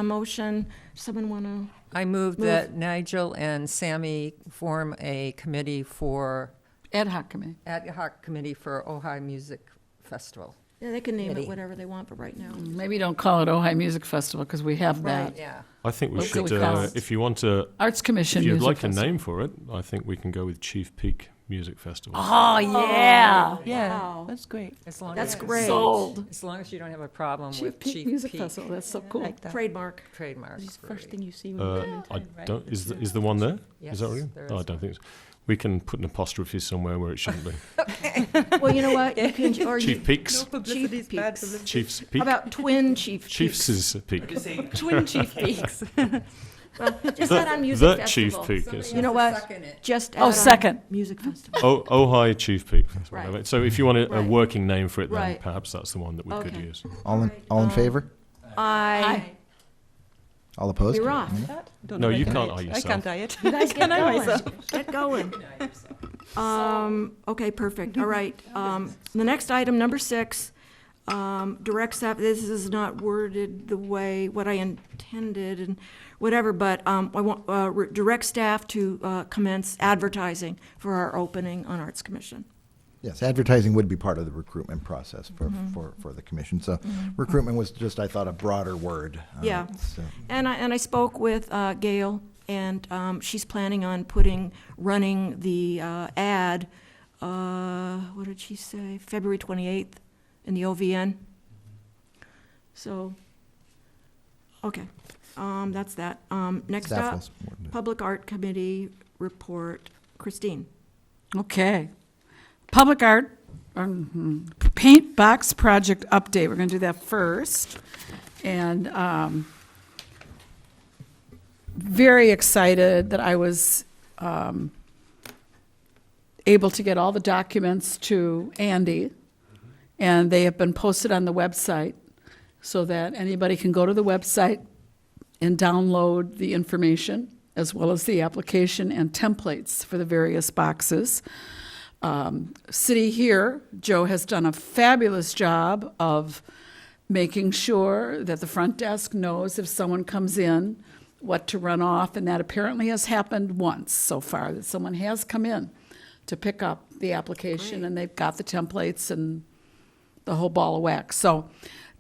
Someone want to? I move that Nigel and Sammy form a committee for Ad hoc committee. ad hoc committee for Ojai Music Festival. Yeah, they can name it Committee. whatever they want, but right now. Maybe don't call it Ojai Music Festival, because we have that. Yeah. I think we What should, do we call it? if you want to, Arts Commission if you'd Music like Festival. a name for it, I think we can go with Chief Peak Music Festival. Oh, yeah. Yeah, Wow. that's great. As long That's as, great. Sold. As long as you don't have a problem Chief with Peak Chief Music Peak Festival, that's so cool. Like that. Trademark. trademark. It's the Great. first thing you see when you come in I town, right? don't. Is the one there? Yes, Is that right? there Oh, I is don't think so. We can put an apostrophe somewhere where it shouldn't be. Well, you know what? You can, or Chief you, Peaks. Chief Peaks. Chief's How Peak. about Twin Chief Peaks? Chief's Peak. Twin Chief Peaks. Well, just add on music The festival. Chief Peak. Is. You know what? Just add Oh, on second. music festival. Ojai Chief Peak. That's what I Right. meant. So if you want a Right. working name for it, then Right. perhaps that's the one that we could Okay. use. All in favor? All opposed? You're off. Don't No, know if you I can't can eye I yourself. can't diet. You guys get I going. myself? Get going. Okay, perfect. All right. The next item, number 6, direct staff, this is not worded the way, what I intended and whatever, but I want, direct staff to commence advertising for our opening on Arts Commission. Yes, advertising would be part of the recruitment process for the commission. So recruitment was just, I thought, a broader word. Yeah. So- And I spoke with Gail, and she's planning on running the ad, what did she say, February 28th in the OVN. So, okay, that's that. Next Staff up, will support it. Public Art Committee report. Christine. Okay. Public art, paint box project update. We're going to do that first. And very excited that I was able to get all the documents to Andy, and they have been posted on the website so that anybody can go to the website and download the information as well as the application and templates for the various boxes. City here, Joe has done a fabulous job of making sure that the front desk knows if someone comes in, what to run off, and that apparently has happened once so far, that someone has come in to pick up the application, and they've got the templates and the whole ball of wax. So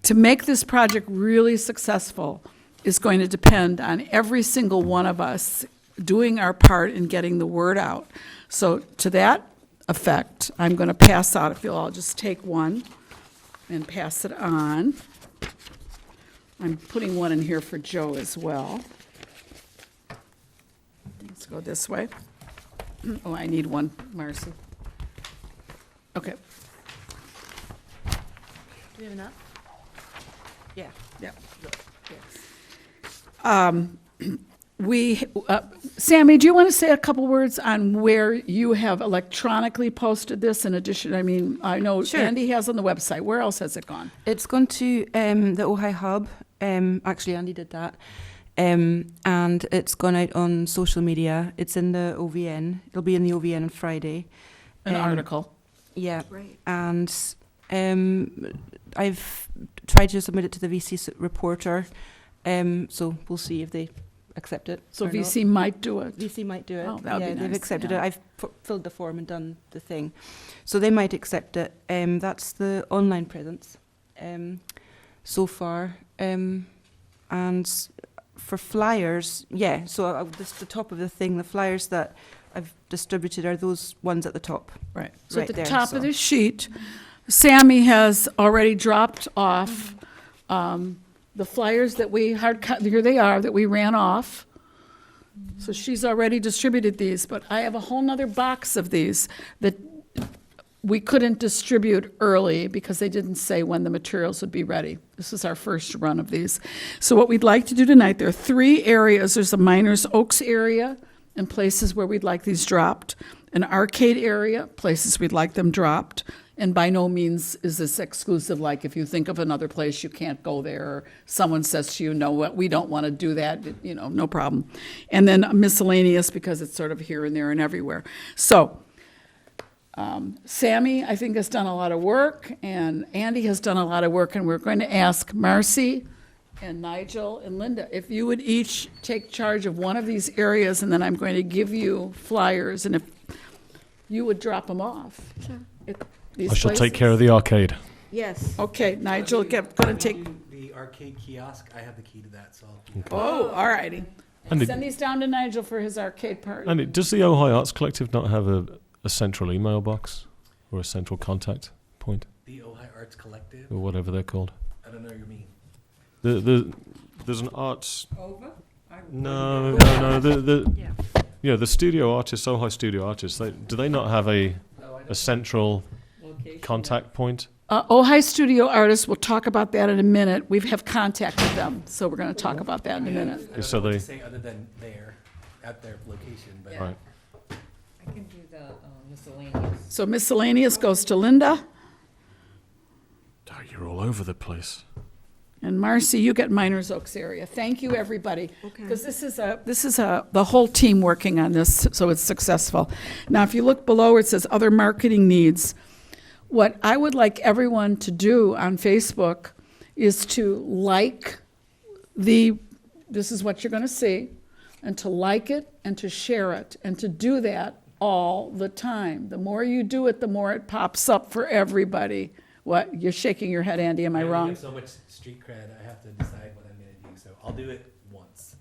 to make this project really successful is going to depend on every single one of us doing our part in getting the word out. So to that effect, I'm going to pass out, if you'll all just take one and pass it on. I'm putting one in here for Joe as well. Let's go this way. Oh, I need one, Marcy. Okay. Do we have enough? Yeah. Yeah. Sammy, do you want to say a couple words on where you have electronically posted this in addition? I mean, I know Sure. Andy has on the website. Where else has it gone? It's gone to the Ojai Hub. Actually, Andy did that. And it's gone out on social media. It's in the OVN. It'll be in the OVN on Friday. An article. Yeah. Great. And I've tried to submit it to the VC reporter. So we'll see if they accept it. So or not. VC might do it. VC might do it. Oh, that would yeah, be they've nice, accepted yeah. it. I've filled the form and done the thing. So they might accept it. That's the online presence so far. And for flyers, yeah, so this the top of the thing, the flyers that I've distributed are those ones at the top. Right. So Right at the there, top so. of the sheet, Sammy has already dropped off the flyers that we here they are, that we ran off. So she's already distributed these, but I have a whole nother box of these that we couldn't distribute early because they didn't say when the materials would be ready. This is our first run of these. So what we'd like to do tonight, there are 3 areas. There's a Miners Oaks area and places where we'd like these dropped, an arcade area, places we'd like them dropped, and by no means is this exclusive, like if you think of another place, you can't go there, or someone says to you, no, we don't want to do that, no problem. And then miscellaneous, because it's sort of here and there and everywhere. So Sammy, I think, has done a lot of work, and Andy has done a lot of work, and we're going to ask Marcy and Nigel and Linda if you would each take charge of one of these areas, and then I'm going to give you flyers, and if you would drop them off. Sure. at these I shall take places. care of the arcade. Yes. Okay, Nigel, gonna take, The arcade kiosk, I have the key to that, so I'll do that. oh, all righty. And Send these down to Nigel for his arcade party. does the Ojai Arts Collective not have a central email box or a central contact point The Ojai Arts Collective, or whatever they're called? I don't know what you mean. There's an arts. Over? No. The studio artists, Ojai studio artists. Do they not have a central contact point? Ojai Studio Artists, we'll talk about that in a minute. We have contacted them, so we're gonna talk about that in a minute. I don't So know what they- to say other than there, at their location, but. Yeah. Right. I can do the miscellaneous. So miscellaneous goes to Linda, Oh, you're all over the place. and Marcy, you get Miners Oaks area. Thank you, everybody. Okay. Because this is the whole team working on this, so it's successful. Now, if you look below, it says other marketing needs. What I would like everyone to do on Facebook is to like this is what you're gonna see, and to like it and to share it, and to do that all the time. The more you do it, the more it pops up for everybody. What, you're shaking your head, Andy, am I We wrong? have so much street cred, I have to decide what I'm gonna do, so I'll do it once.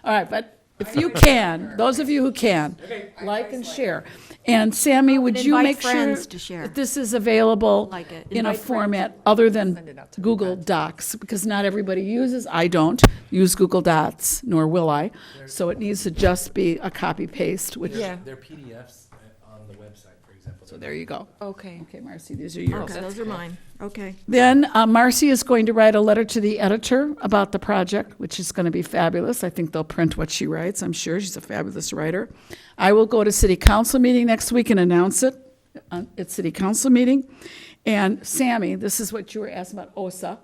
All right, but if you can, those of you who can, like and share. And Sammy, would you invite make sure friends to share. that this is available Like it. in a Invite friends. format other Send than it out to Google everybody. Docs? Because not everybody I don't use Google Docs, nor will I. So it needs to just be a copy paste, which, Yeah. They're PDFs on the website, for example. so there you go. Okay. Okay, Marcy, these are yours. Okay, those are mine. Okay. Then Marcy is going to write a letter to the editor about the project, which is going to be fabulous. I think they'll print what she writes. I'm sure she's a fabulous writer. I will go to city council meeting next week and announce it at city council meeting. And Sammy, this is what you were asking about OSA.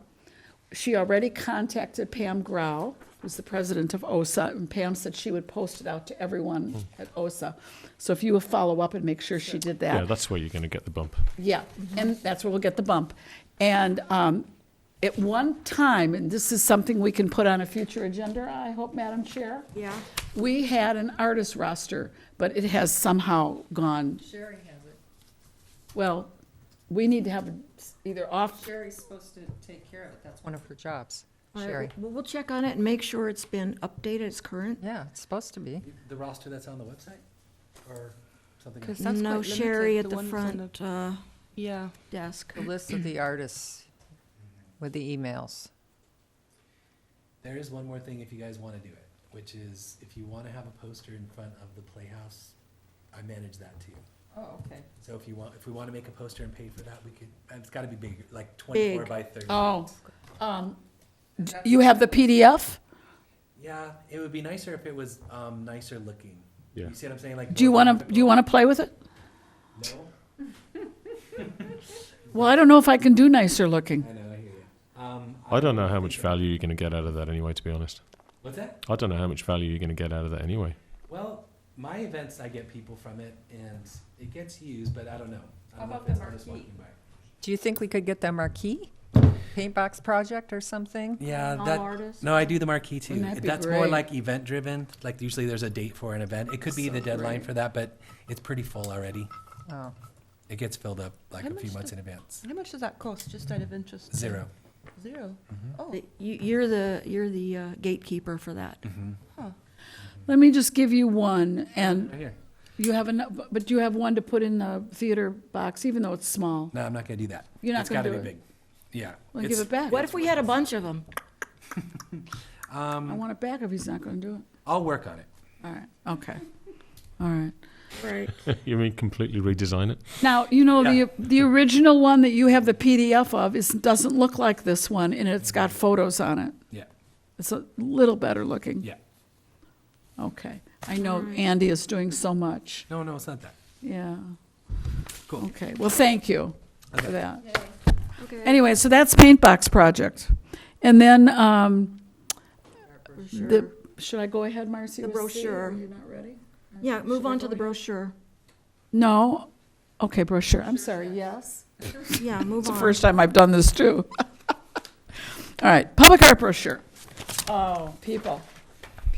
She already contacted Pam Grau, who's the president of OSA, and Pam said she would post it out to everyone at OSA. So if you will follow up and make sure she did that. Yeah, that's where you're going to get the bump. Yeah, and that's where we'll get the bump. And at one time, and this is something we can put on a future agenda, I hope, Madam Chair, Yeah. we had an artist roster, but it has somehow gone, Sherry has it. well, we need to have it either off, Sherry's supposed to take care of it. That's one of her jobs. All right, Sherry. well, we'll check on it and make sure it's been updated, it's current. Yeah, it's supposed to be. The roster that's on the website, or something? 'Cause else? that's No quite limited, Sherry at the the ones on front Yeah. desk. The list of the artists with the emails. There is one more thing if you guys want to do it, which is if you want to have a poster in front of the Playhouse, I manage that too. Oh, okay. So if we want to make a poster and pay for that, we could, and it's got to be big, like 24 Big. by 30. oh. You have the PDF? Yeah, it would be nicer if it was nicer looking. Yeah. You see what I'm saying? Like Do you more want to play with it? No? Well, I don't know if I can do nicer looking. I know, I hear you. I don't know how much value you're going to get out of that anyway, to be honest. What's that? I don't know how much value you're going to get out of that anyway. Well, my events, I get people from it, and it gets used, but I don't know. I don't know about if it's the artists marquee? walking by. Do you think we could get the marquee? Paint box project or something? Yeah, All that. artists? No, I do the marquee too. Wouldn't that be That's more great? like event driven. Like usually there's a date for an event. It could be So the deadline great. for that, but it's pretty full already. Oh. It gets filled up like How a few much months does- in advance. How much does that cost, just out of interest? 0. 0? Oh, You're the gatekeeper for that. Let me just give you one, and Right here. you have but you have one to put in the theater box, even though it's small. No, I'm not gonna do that. You're not It's gonna gotta do be it? big. Yeah. Well, give it's- it back. What if we had a bunch of them? I want it back if he's not going to do it. I'll work on it. All right, okay. All right. Right. You mean completely redesign it? Now, you know, Yeah. the original one that you have the PDF of doesn't look like this one, and it's got photos on it. Yeah. It's a little better looking. Yeah. Okay. I know Andy is doing so much. No, it's not that. Yeah. Cool. Okay, well, thank you for that. Okay. Anyway, so that's Paint Box Project. And then, should I go ahead, Marcy? The with C, or brochure. You're not ready? Yeah, move on to the brochure. No? Okay, brochure, I'm sorry, yes. Yeah, move It's the on. first time I've done this, too. All right, public art brochure. Oh, people.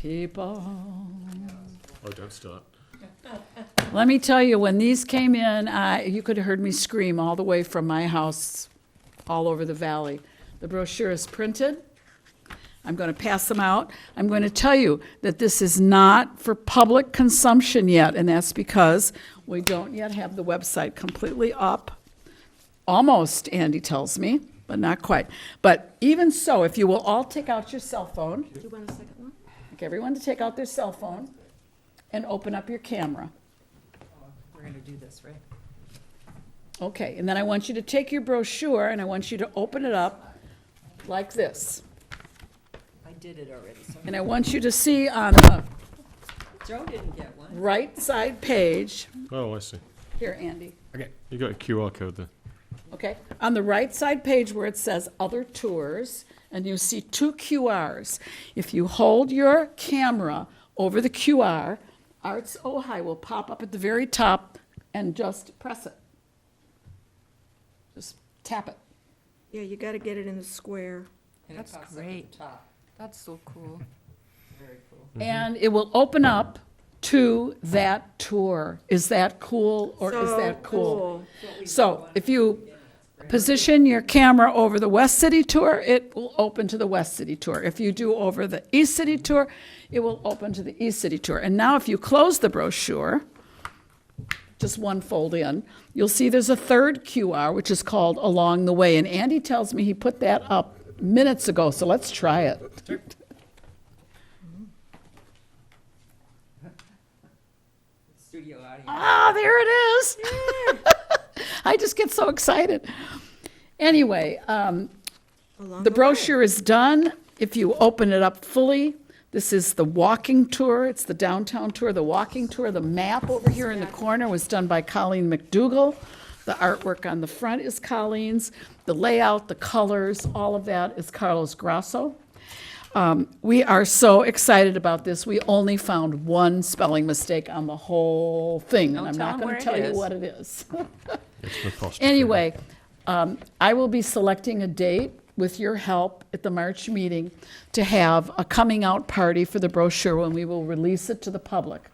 Oh, don't start. Let me tell you, when these came in, you could have heard me scream all the way from my house all over the valley. The brochure is printed. I'm going to pass them out. I'm going to tell you that this is not for public consumption yet, and that's because we don't yet have the website completely up. Almost, Andy tells me, but not quite. But even so, if you will all take out your cell phone. Do you want a second one? Like everyone to take out their cell phone and open up your camera. We're going to do this, right? Okay, and then I want you to take your brochure and I want you to open it up like this. I did it already, so And I want you to see on the Joe didn't get one. right side page, Oh, I see. here, Andy, Okay. You got a QR code there. okay? On the right side page where it says Other Tours, and you see 2 QRs. If you hold your camera over the QR, Arts Ojai will pop up at the very top and just press it. Just tap it. Yeah, you got to get it in the square. And it That's pops up at the great. top. That's so cool. Very cool. And it will open up to that tour. Is that cool or is So that cool? So if you position your camera over the West City tour, it will open to the West City tour. If you do over the East City tour, it will open to the East City tour. And now if you close the brochure, just one fold in, you'll see there's a third QR, which is called Along the Way. And Andy tells me he put that up minutes ago, so let's try it. Studio audience. Ah, there it is. I just get so excited. Anyway, Along the way. brochure is done. If you open it up fully, this is the walking tour. It's the downtown tour, the walking tour. The map over here in the corner was done by Colleen McDougall. The artwork on the front is Colleen's. The layout, the colors, all of that is Carlos Grasso. We are so excited about this. We only found one spelling mistake on the whole thing, and Don't I'm tell not 'em going where to it tell you is. what it is. It's an apostrophe. Anyway, I will be selecting a date with your help at the March meeting to have a coming out party for the brochure when we will release it to the public.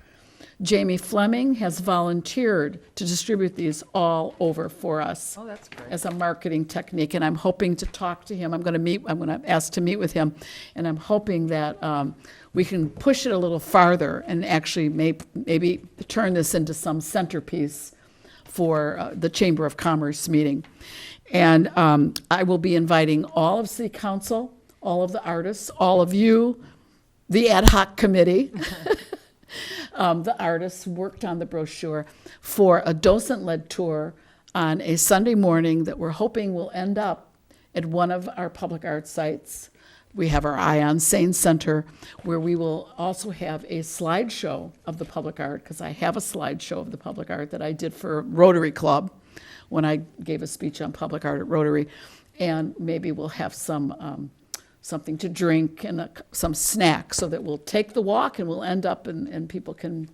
Jamie Fleming has volunteered to distribute these all over for us Oh, that's great. as a marketing technique, and I'm hoping to talk to him. I'm going to ask to meet with him, and I'm hoping that we can push it a little farther and actually maybe turn this into some centerpiece for the Chamber of Commerce meeting. And I will be inviting all of City Council, all of the artists, all of you, the ad hoc committee, the artists worked on the brochure for a docent-led tour on a Sunday morning that we're hoping will end up at one of our public art sites. We have our Eye on Sane Center, where we will also have a slideshow of the public art, because I have a slideshow of the public art that I did for Rotary Club when I gave a speech on public art at Rotary. And maybe we'll have some something to drink and some snacks, so that we'll take the walk and we'll end up and people can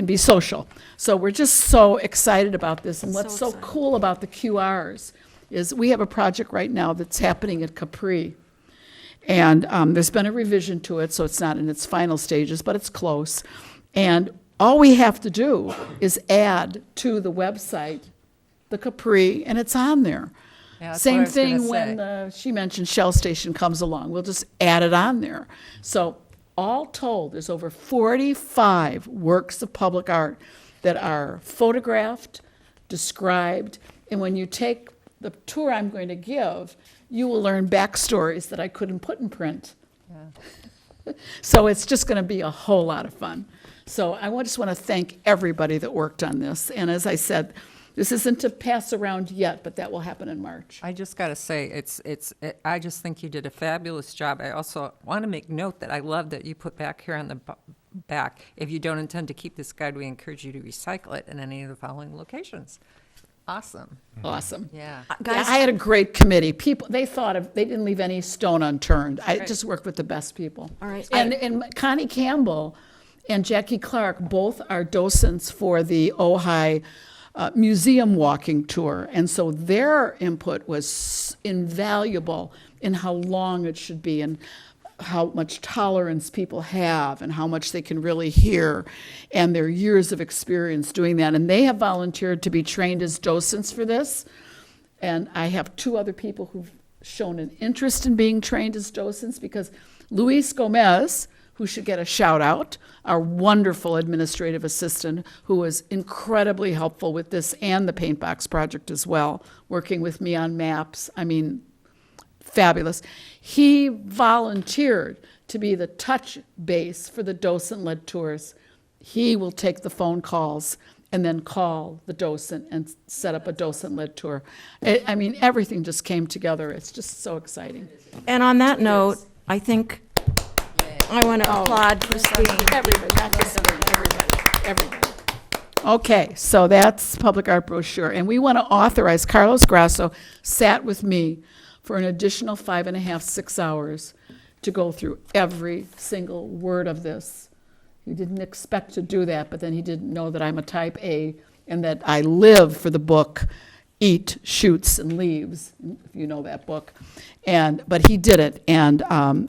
be social. So we're just so excited about this. And what's so excited. cool about the QRs is we have a project right now that's happening at Capri. And there's been a revision to it, so it's not in its final stages, but it's close. And all we have to do is add to the website the Capri, and it's on there. Yeah, that's what I Same was gonna thing when say. she mentioned Shell Station comes along. We'll just add it on there. So all told, there's over 45 works of public art that are photographed, described, and when you take the tour I'm going to give, you will learn backstories that I couldn't put in print. So it's just going to be a whole lot of fun. So I just want to thank everybody that worked on this. And as I said, this isn't to pass around yet, but that will happen in March. I just got to say, I just think you did a fabulous job. I also want to make note that I love that you put back here on the back, if you don't intend to keep this guide, we encourage you to recycle it in any of the following locations. Awesome. Awesome. Yeah. Guys, Yeah, I had a great committee. People, they didn't leave any stone unturned. I just worked with the best people. All right. And Connie Campbell and Jackie Clark both are docents for the Ojai museum walking tour. And so their input was invaluable in how long it should be. And how much tolerance people have and how much they can really hear, and their years of experience doing that. And they have volunteered to be trained as docents for this. And I have 2 other people who've shown an interest in being trained as docents, because Luis Gomez, who should get a shout out, our wonderful administrative assistant, who was incredibly helpful with this and the paint box project as well, working with me on maps. I mean, fabulous. He volunteered to be the touch base for the docent-led tours. He will take the phone calls and then call the docent and set up a docent-led tour. I mean, everything just came together. It's just so exciting. And on that note, I think I want to applaud Christine. Everybody, not just everybody. Okay, so that's public art brochure. And we want to authorize, Carlos Grasso sat with me for an additional 5.5, 6 hours to go through every single word of this. He didn't expect to do that, but then he didn't know that I'm a type A and that I live for the book Eat, Shoots, and Leaves, if you know that book. But he did it, and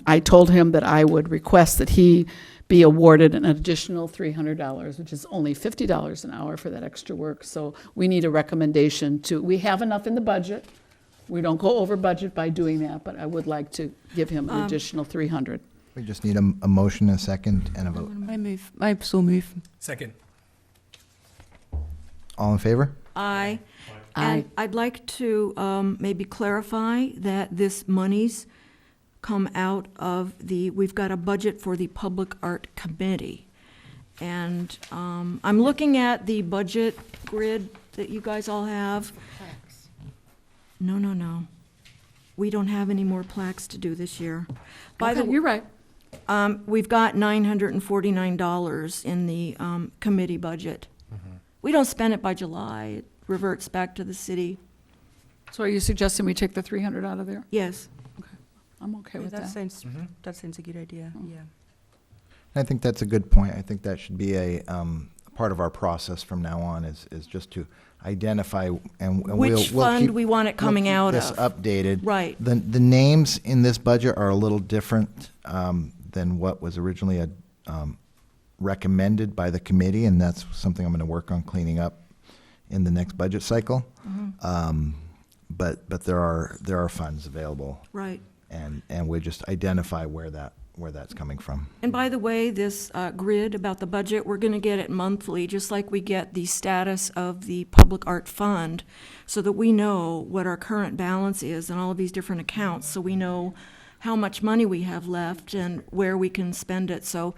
I told him that I would request that he be awarded an additional $300, which is only $50 an hour for that extra work. So we need a recommendation we have enough in the budget. We don't go over budget by doing that, but I would like to give him an additional $300. We just need a motion, a second, and a vote. I so move. Second. All in favor? Aye. Aye. And I'd like to maybe clarify that this monies come out of we've got a budget for the Public Art Committee. And I'm looking at the budget grid that you guys all have. No. We don't have any more plaques to do this year. Okay, you're right. We've got $949 in the committee budget. We don't spend it by July. It reverts back to the city. So are you suggesting we take the 300 out of there? Yes. I'm okay with that. That sounds a good idea, yeah. I think that's a good point. I think that should be a part of our process from now on is just to identify and Which we'll fund keep, we want it coming we'll keep out this of. updated. Right. The names in this budget are a little different than what was originally recommended by the committee, and that's something I'm going to work on cleaning up in the next budget cycle. But there are funds available, Right. and we just identify where that's coming from. And by the way, this grid about the budget, we're going to get it monthly, just like we get the status of the Public Art Fund, so that we know what our current balance is in all of these different accounts, so we know how much money we have left and where we can spend it. So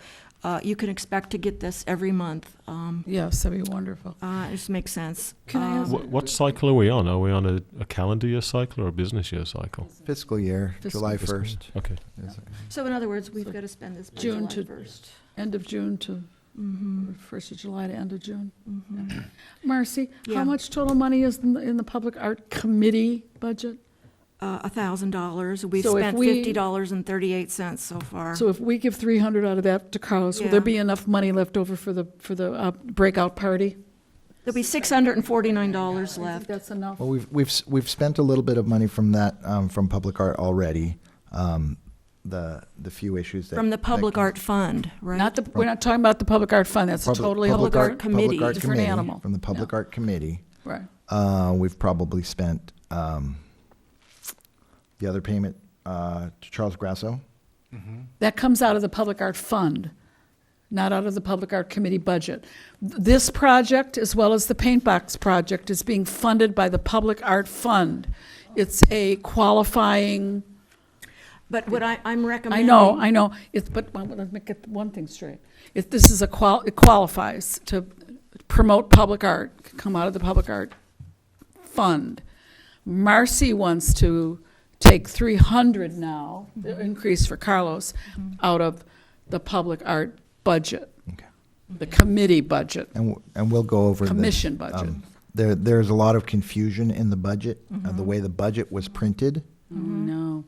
you can expect to get this every month. Yes, that'd be wonderful. It just makes sense. Can I ask- What cycle are we on? Are we on a calendar year cycle or a business year cycle? Fiscal year, July Fiscal year. 1st. Okay. So in other words, we've got to spend this by June July to- 1st. End of June to 1st of July to end of June. Marcy, Yeah. how much total money is in the Public Art Committee budget? $1,000. We've So if spent we- $50.38 so far. So if we give 300 out of that to Carlos, will there Yeah. be enough money left over for the breakout party? There'll be $649 I think left. that's enough. Well, we've spent a little bit of money from that from public art already. The few issues that From the that Public came- Art Fund, right? We're not talking about the Public Art Fund, that's a Public- totally Public other. Art Committee. Public Art Different Committee, animal. from the Public Art Committee. Right. We've probably spent the other payment to Charles Grasso. That comes out of the Public Art Fund, not out of the Public Art Committee budget. This project, as well as the Paint Box project, is being funded by the Public Art Fund. It's a qualifying, But what I'm I recommending. know, but let me get one thing straight. It qualifies to promote public art, come out of the Public Art Fund. Marcy wants to take 300 now, the increase for Carlos, out of the Public Art budget, Okay. the committee budget. And we'll go over Commission budget. There's a lot of confusion in the budget, the way the budget was printed. No.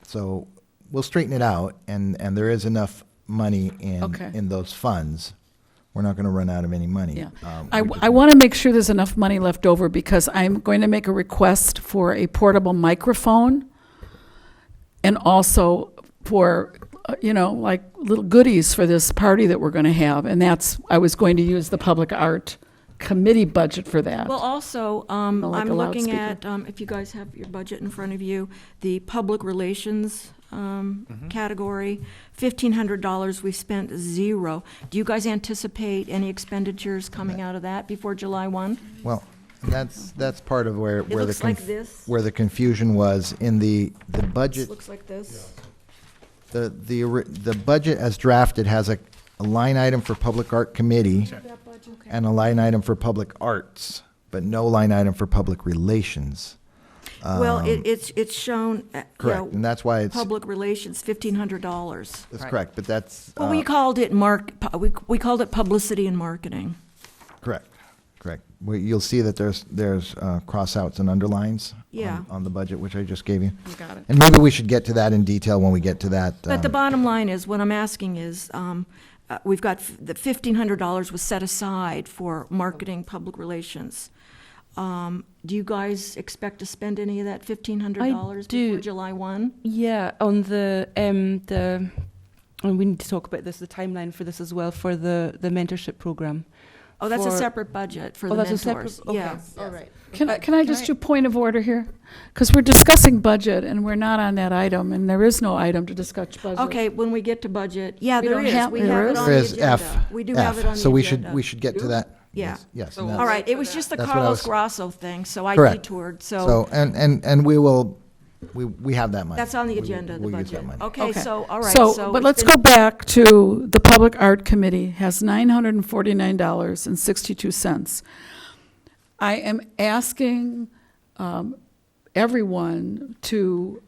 So we'll straighten it out, and there is enough money Okay. in those funds. We're not going to run out of any money. Yeah. We just- I want to make sure there's enough money left over because I'm going to make a request for a portable microphone and also for, like little goodies for this party that we're going to have. And I was going to use the Public Art Committee budget for that. Well, also, like I'm a looking loudspeaker. at, if you guys have your budget in front of you, the public relations category, $1,500, we spent zero. Do you guys anticipate any expenditures coming out of that before July 1? Well, that's part of where It the looks like this. where the confusion was in the budget. It looks like this. The budget as drafted has a line item for Public Art Committee and a line item for Public Arts, but no line item for Public Relations. Well, it's shown, Correct, and that's why it's, public relations, $1,500. that's correct, but that's, Well, we called it we called it publicity and marketing. correct. You'll see that there's cross-outs and underlines Yeah. on the budget, which I just gave you. You got it. And maybe we should get to that in detail when we get to that. But the bottom line is, what I'm asking is, we've got, the $1,500 was set aside for marketing, public relations. Do you guys expect to spend any of that $1,500 do. before July 1? Yeah, on the and we need to talk about this, the timeline for this as well, for the mentorship program. Oh, that's a For- separate budget for Oh, the that's a mentors. separate, okay, Yeah. all right. Can I just do point of order here? Because we're discussing budget, and we're not on that item, and there is no item to discuss budget. Okay, when we get to budget, yeah, We there don't is. have- We there have it is? on There the is agenda. F. We do have it on the agenda. So we should get to that. Yeah. Yes. So and we'll All that's- right, it was just the That's what I Carlos was- Grasso thing, so I Correct. detoured, So, and we will, we have that money. that's on the We- agenda, the we'll use budget. that money. Okay, so, all right, So, so. but it's let's been- go back to the Public Art Committee has $949.62. I am asking everyone to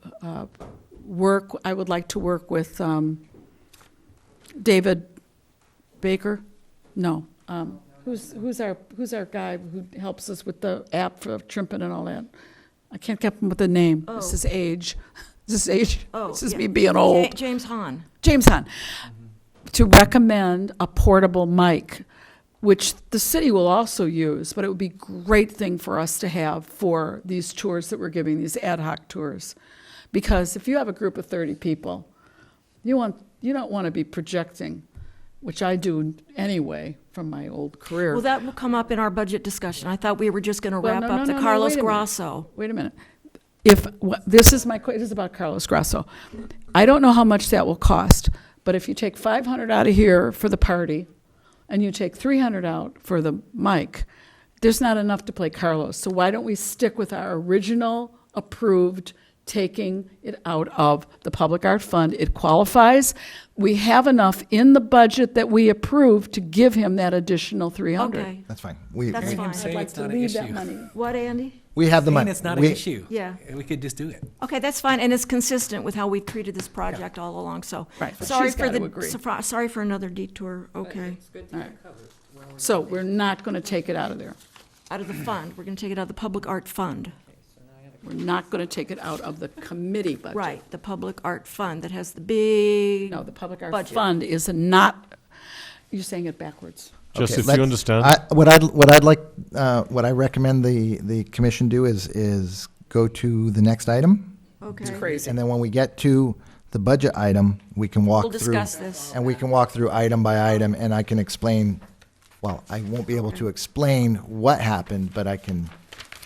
work, I would like to work with David Baker? No. Who's our guy who helps us with the app for Trimpin and all that? I can't get him with the name. This Oh. is age. This is age. Oh, This is yeah. me being old. James Hahn. James Hahn, to recommend a portable mic, which the city will also use, but it would be a great thing for us to have for these tours that we're giving, these ad hoc tours. Because if you have a group of 30 people, you don't want to be projecting, which I do anyway from my old career. Well, that will come up in our budget discussion. I thought we were just going to Well, wrap no, up the no, Carlos wait a minute. Grasso. Wait a minute. This is about Carlos Grasso. I don't know how much that will cost, but if you take 500 out of here for the party, and you take 300 out for the mic, there's not enough to play Carlos. So why don't we stick with our original approved, taking it out of the Public Art Fund? It qualifies. We have enough in the budget that we approved to give him that additional 300. Okay. That's fine. That's fine. I'd Saying like it's to not an leave that issue. money. What, Andy? We have the Saying money. it's not an We- issue. Yeah. And we could just do it. Okay, that's fine, and it's consistent with how we've treated this project all along, so. Right, but Sorry she's for gotta the, agree. sorry for another detour, okay. So we're not going to take it out of there. Out of the fund, we're going to take it out of the Public Art Fund. We're not going to take it out of the committee budget. Right, the Public Art Fund that has the big. No, the Public Art Budget. Fund is not, you're saying it backwards. Just Okay, if let's- you understand, what I recommend the commission do is go to the next item. Okay. Crazy. And then when we get to the budget item, we can walk We'll through. discuss this. And we can walk through item by item, and I can explain, well, I won't be able to explain what happened, but I can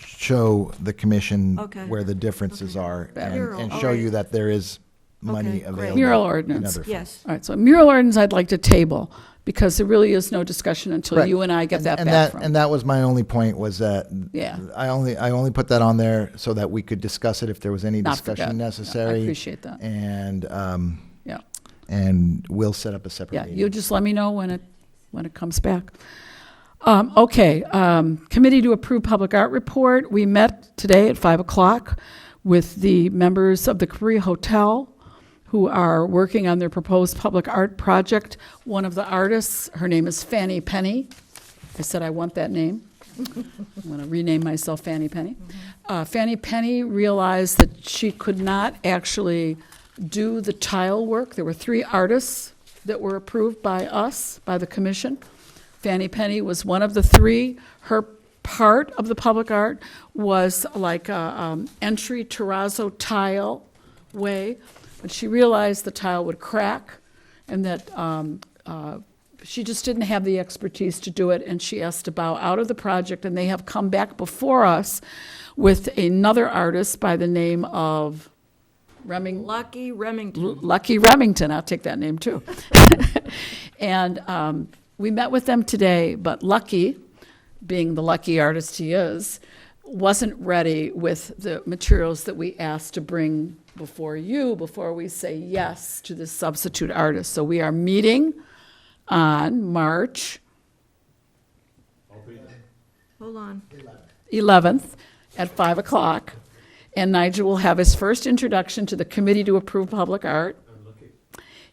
show the commission Okay. where the differences are Mural, and all show right. you that there is money Okay, great. available. Mural in ordinance. other funds. Yes. All right, so mural ordinance I'd like to table, because there really is no discussion until Correct. you and I get that And back from. And that was my only point, was that Yeah. I only put that on there so that we could discuss it if there was any Not discussion forget. No, I necessary. appreciate that. Yeah, And we'll set up a separate yeah, meeting. you just let me know when it comes back. Okay, committee to approve public art report. We met today at 5 o'clock with the members of the Korea Hotel who are working on their proposed public art project. One of the artists, her name is Fanny Penny. I said I want that name. I'm going to rename myself Fanny Penny. Fanny Penny realized that she could not actually do the tile work. There were 3 artists that were approved by us, by the commission. Fanny Penny was one of the 3. Her part of the public art was like a entry terrazzo tile way but she realized the tile would crack and that she just didn't have the expertise to do it, and she asked to bow out of the project, and they have come back before us with another artist by the name of Lucky Remington. Lucky Remington, I'll take that name too. And we met with them today, but Lucky, being the lucky artist he is, wasn't ready with the materials that we asked to bring before you, before we say yes to this substitute artist. So we are meeting on March Hold on. 11th at 5 o'clock. And Nigel will have his first introduction to the Committee to Approve Public Art.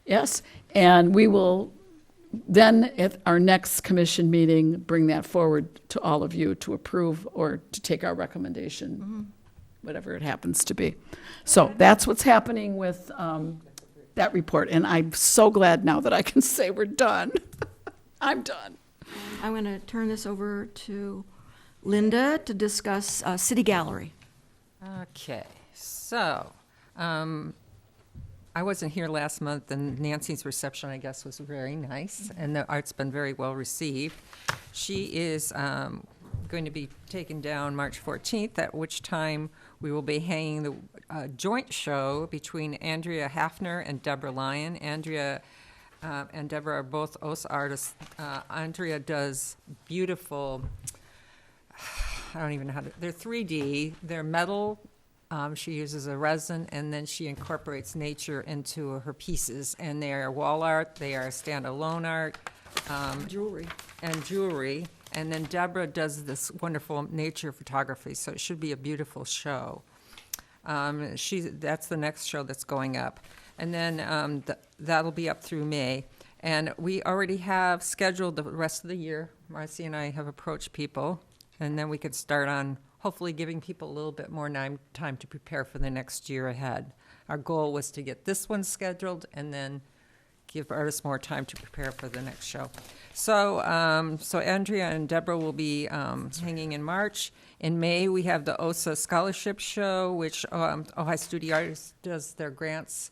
Yes, and we will then, at our next commission meeting, bring that forward to all of you to approve or to take our recommendation, whatever it happens to be. So that's what's happening with that report, and I'm so glad now that I can say we're done. I'm done. I'm going to turn this over to Linda to discuss City Gallery. Okay, so, I wasn't here last month, and Nancy's reception, I guess, was very nice, and the art's been very well received. She is going to be taken down March 14th, at which time we will be hanging the joint show between Andrea Hafner and Deborah Lyon. Andrea and Deborah are both OSA artists. Andrea does beautiful, I don't even know how to, they're 3D, they're metal. She uses a resin, and then she incorporates nature into her pieces. And they are wall art, they are standalone art. Jewelry. And jewelry. And then Deborah does this wonderful nature photography, so it should be a beautiful show. That's the next show that's going up. And then that'll be up through May. And we already have scheduled the rest of the year. Marcy and I have approached people, and then we could start on hopefully giving people a little bit more time to prepare for the next year ahead. Our goal was to get this one scheduled and then give artists more time to prepare for the next show. So Andrea and Deborah will be hanging in March. In May, we have the OSA Scholarship Show, which Ojai Studio Artists does their grants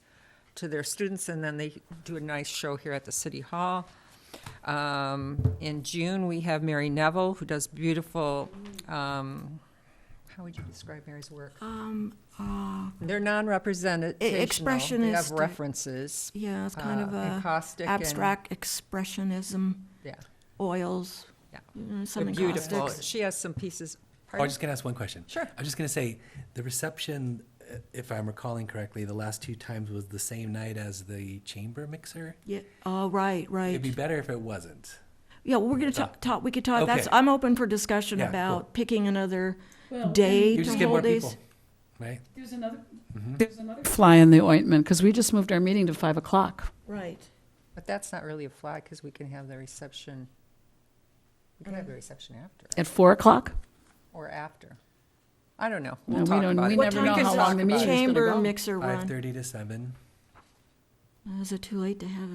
to their students, and then they do a nice show here at the City Hall. In June, we have Mary Neville, who does beautiful, how would you describe Mary's work? They're non-representational. They have Expressionist. references. Yeah, it's kind of a encaustic and- abstract expressionism, Yeah, oils, yeah. some They're beautiful. encaustics. She has some pieces. Oh, I Pardon? was just gonna ask one question. Sure. I was just gonna say, the reception, if I'm recalling correctly, the last two times was the same night as the chamber mixer. Yeah, oh, right, It'd be right. better if it wasn't. Yeah, well, we're going to talk, we could talk, Okay. I'm open for discussion Yeah, about cool. picking another Well, day You to just get more hold these. people, right? There's another fly in the ointment, because we just moved our meeting to 5 o'clock. Right. But that's not really a flag, because we can have the reception, we can have the reception after, At 4 o'clock? or after. I don't know. No, We'll we talk don't- about we it. What never time know does how the long the meeting's gonna chamber go. mixer run? 5:30 to 7. Is it too late to have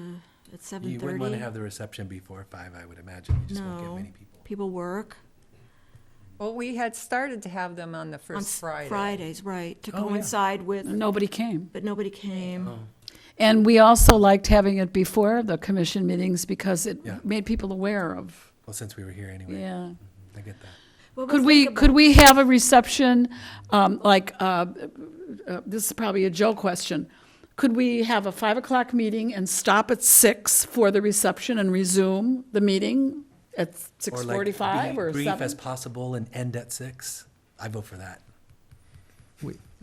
at 7:30? You wouldn't want to have the reception before 5, I would imagine. You just won't get No. many people. People work Well, we had started to have them on the on first Friday. Fridays, right, to Oh, yeah. coincide with, Nobody came. but nobody came. Oh. And we also liked having it before the commission meetings because it Yeah. made people aware of, Well, since we were here anyway. yeah. I get that. Well, Could but we, think could about- we have a reception, this is probably a Joe question. Could we have a 5 o'clock meeting and stop at 6 for the reception and resume the meeting at Or like 6:45 be or brief 7? as possible and end at 6. I vote for that.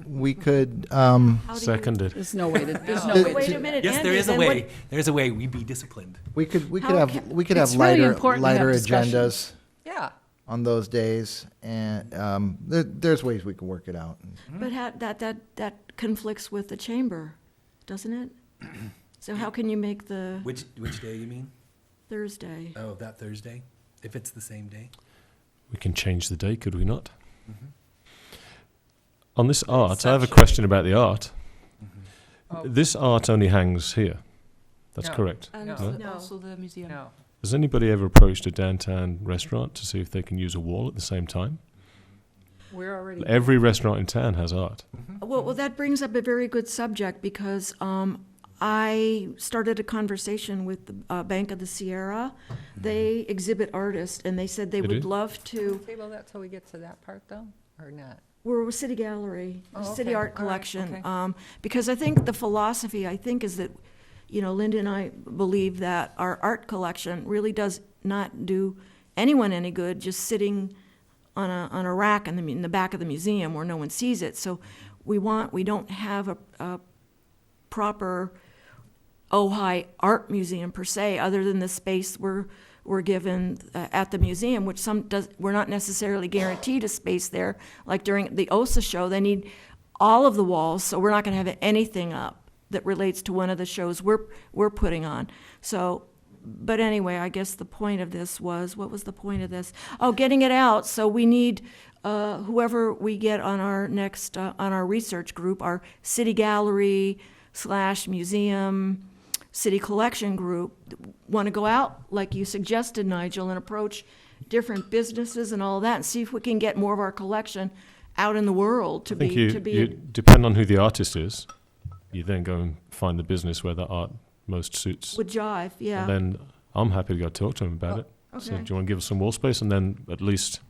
We could, How do you- Seconded. There's no way to, there's no No. way Wait to. a minute, Yes, there Andy, is a then what- way. There's a way. We be disciplined. we could How have, can- we could have It's really lighter, important to have lighter discussion. agendas Yeah. on those days, and there's ways we can work it out. But that conflicts with the chamber, doesn't it? So how can you make the Which day you mean? Thursday? Oh, that Thursday? If it's the same day? We can change the day, could we not? Mhm. On this art, I have a Reception. question about the art. Oh. This art only hangs here. That's No. correct. And No. no. Also the museum. No. Has anybody ever approached a downtown restaurant to see if they can use a wall at the same time? We're already. Every restaurant in town has art. Well, that brings up a very good subject because I started a conversation with the Bank of the Sierra. They exhibit artists, and they said they They would do? love to. Table that till we get to that part, though, or not? We're a city gallery, a Oh, city okay. art All right, collection. okay. Because I think the philosophy, I think, is that, Linda and I believe that our art collection really does not do anyone any good just sitting on a rack in the back of the museum where no one sees it. So we don't have a proper Ojai art museum per se, other than the space we're given at the museum, which we're not necessarily guaranteed a space there. Like during the OSA show, they need all of the walls, so we're not going to have anything up that relates to one of the shows we're putting on. So, but anyway, I guess the point of this was, what was the point of this? Oh, getting it out. So we need whoever we get on our next on our research group, our city gallery / museum city collection group, want to go out like you suggested, Nigel, and approach different businesses and all that, and see if we can get more of our collection out in the world to I think be you depend on who the artist is. You then go and find the business where the art most suits. would jive, yeah. And then I'm happy to go talk to him about it. So okay. do you want to give us some wall space? And then at least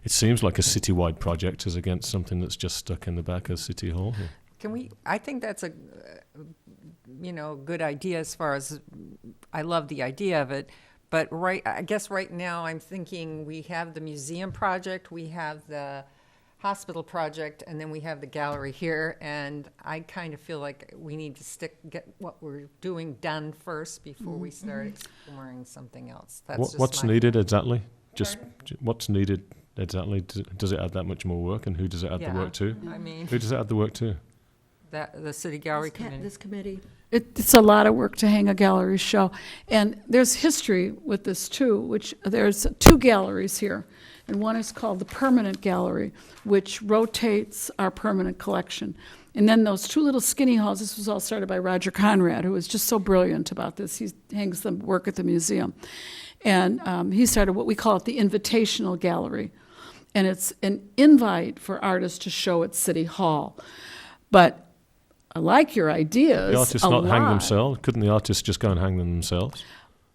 it seems like a citywide project as against something that's just stuck in the back of City Hall. Can we, I think that's a, good idea as far as, I love the idea of it, but I guess right now I'm thinking we have the museum project, we have the hospital project, and then we have the gallery here, and I kind of feel like we need to get what we're doing done first before we start exploring something else. That's just What's my- needed exactly? What's needed exactly? Does it add that much more work? And who does it add the Yeah. work to? I mean, Who does it add the work to? the city gallery committee. This committee. It's a lot of work to hang a gallery show. And there's history with this too, which there's 2 galleries here. And one is called the Permanent Gallery, which rotates our permanent collection. And then those 2 little skinny halls, this was all started by Roger Conrad, who was just so brilliant about this. He hangs the work at the museum. And he started what we call it the Invitational Gallery. And it's an invite for artists to show at City Hall. But I like your ideas The artists a not hang lot. themselves? Couldn't the artists just go and hang them themselves?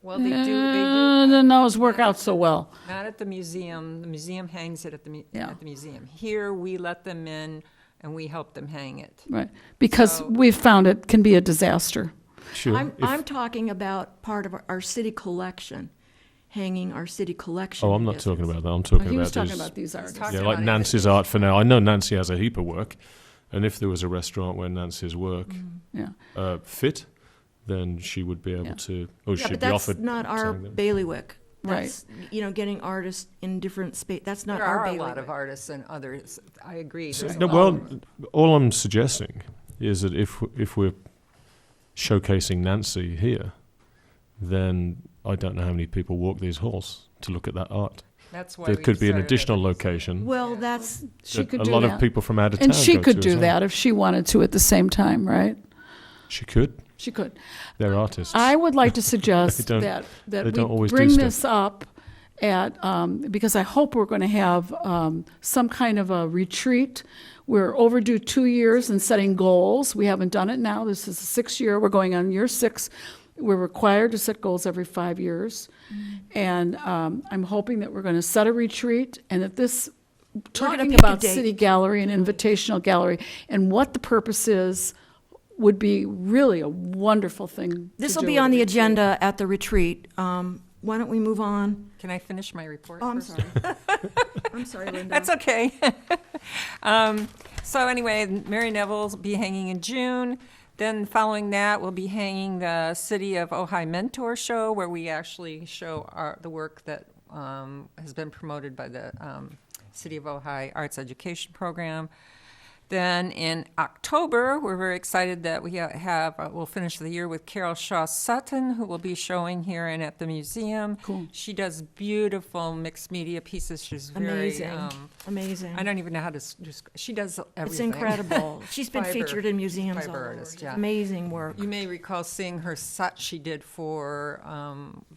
Well, they do. Then those work out so well. Not at the museum. The museum hangs it at the Yeah. at the museum. Here, we let them in and we help them hang it. Right, because So- we've found it can be a disaster. Sure. I'm talking about part of our city collection, hanging our city collection. I'm in not business. talking about that. I'm talking He was about talking these, about these artists. talking yeah, like about Nancy's art for now. I know Nancy has a heap of work, and if there was a restaurant where Nancy's work Yeah, fit, then she would be able Yeah. to, or Yeah, she'd but be that's offered. not our something then. bailiwick. Right. That's, getting artists in different space, that's not There our are a bailiwick. lot of artists and others. I agree. So- There's a no, lot well, of- all I'm suggesting is that if we're showcasing Nancy here, then I don't know how many people walk these halls to look at that art. that's why There we could be an started additional it. location Well, that's, she that could a do lot that. of people from out of And town she go could to do as well. that if she wanted to at the same time, right? She could. She could. They're artists. I would like to suggest They don't- that they we don't always do bring stuff. this up at, because I hope we're going to have some kind of a retreat. We're overdue 2 years in setting goals. We haven't done it now. This is the 6th year. We're going on year 6. We're required to set goals every 5 years. And I'm hoping that we're going to set a retreat and that this, gonna talking pick a about date. City Gallery and Invitational Gallery and what the purpose is would be really a wonderful thing. this to will do be at on a the retreat. agenda at the retreat. Why don't we move on? Can I finish my report? Oh, I'm first? sorry. I'm sorry, Linda. That's okay. So anyway, Mary Neville's be hanging in June. Then following that, we'll be hanging the City of Ojai Mentor Show, where we actually show the work that has been promoted by the City of Ojai Arts Education Program. Then in October, we're very excited that we we'll finish the year with Carol Shaw Sutton, who will be showing here and at the museum. Cool. She does beautiful mixed media pieces. She's very Amazing. I don't even know how to she does everything. It's incredible. She's been Fiber- featured in museums fiber all over. artist, yeah. Amazing work. You may recall seeing her set she did for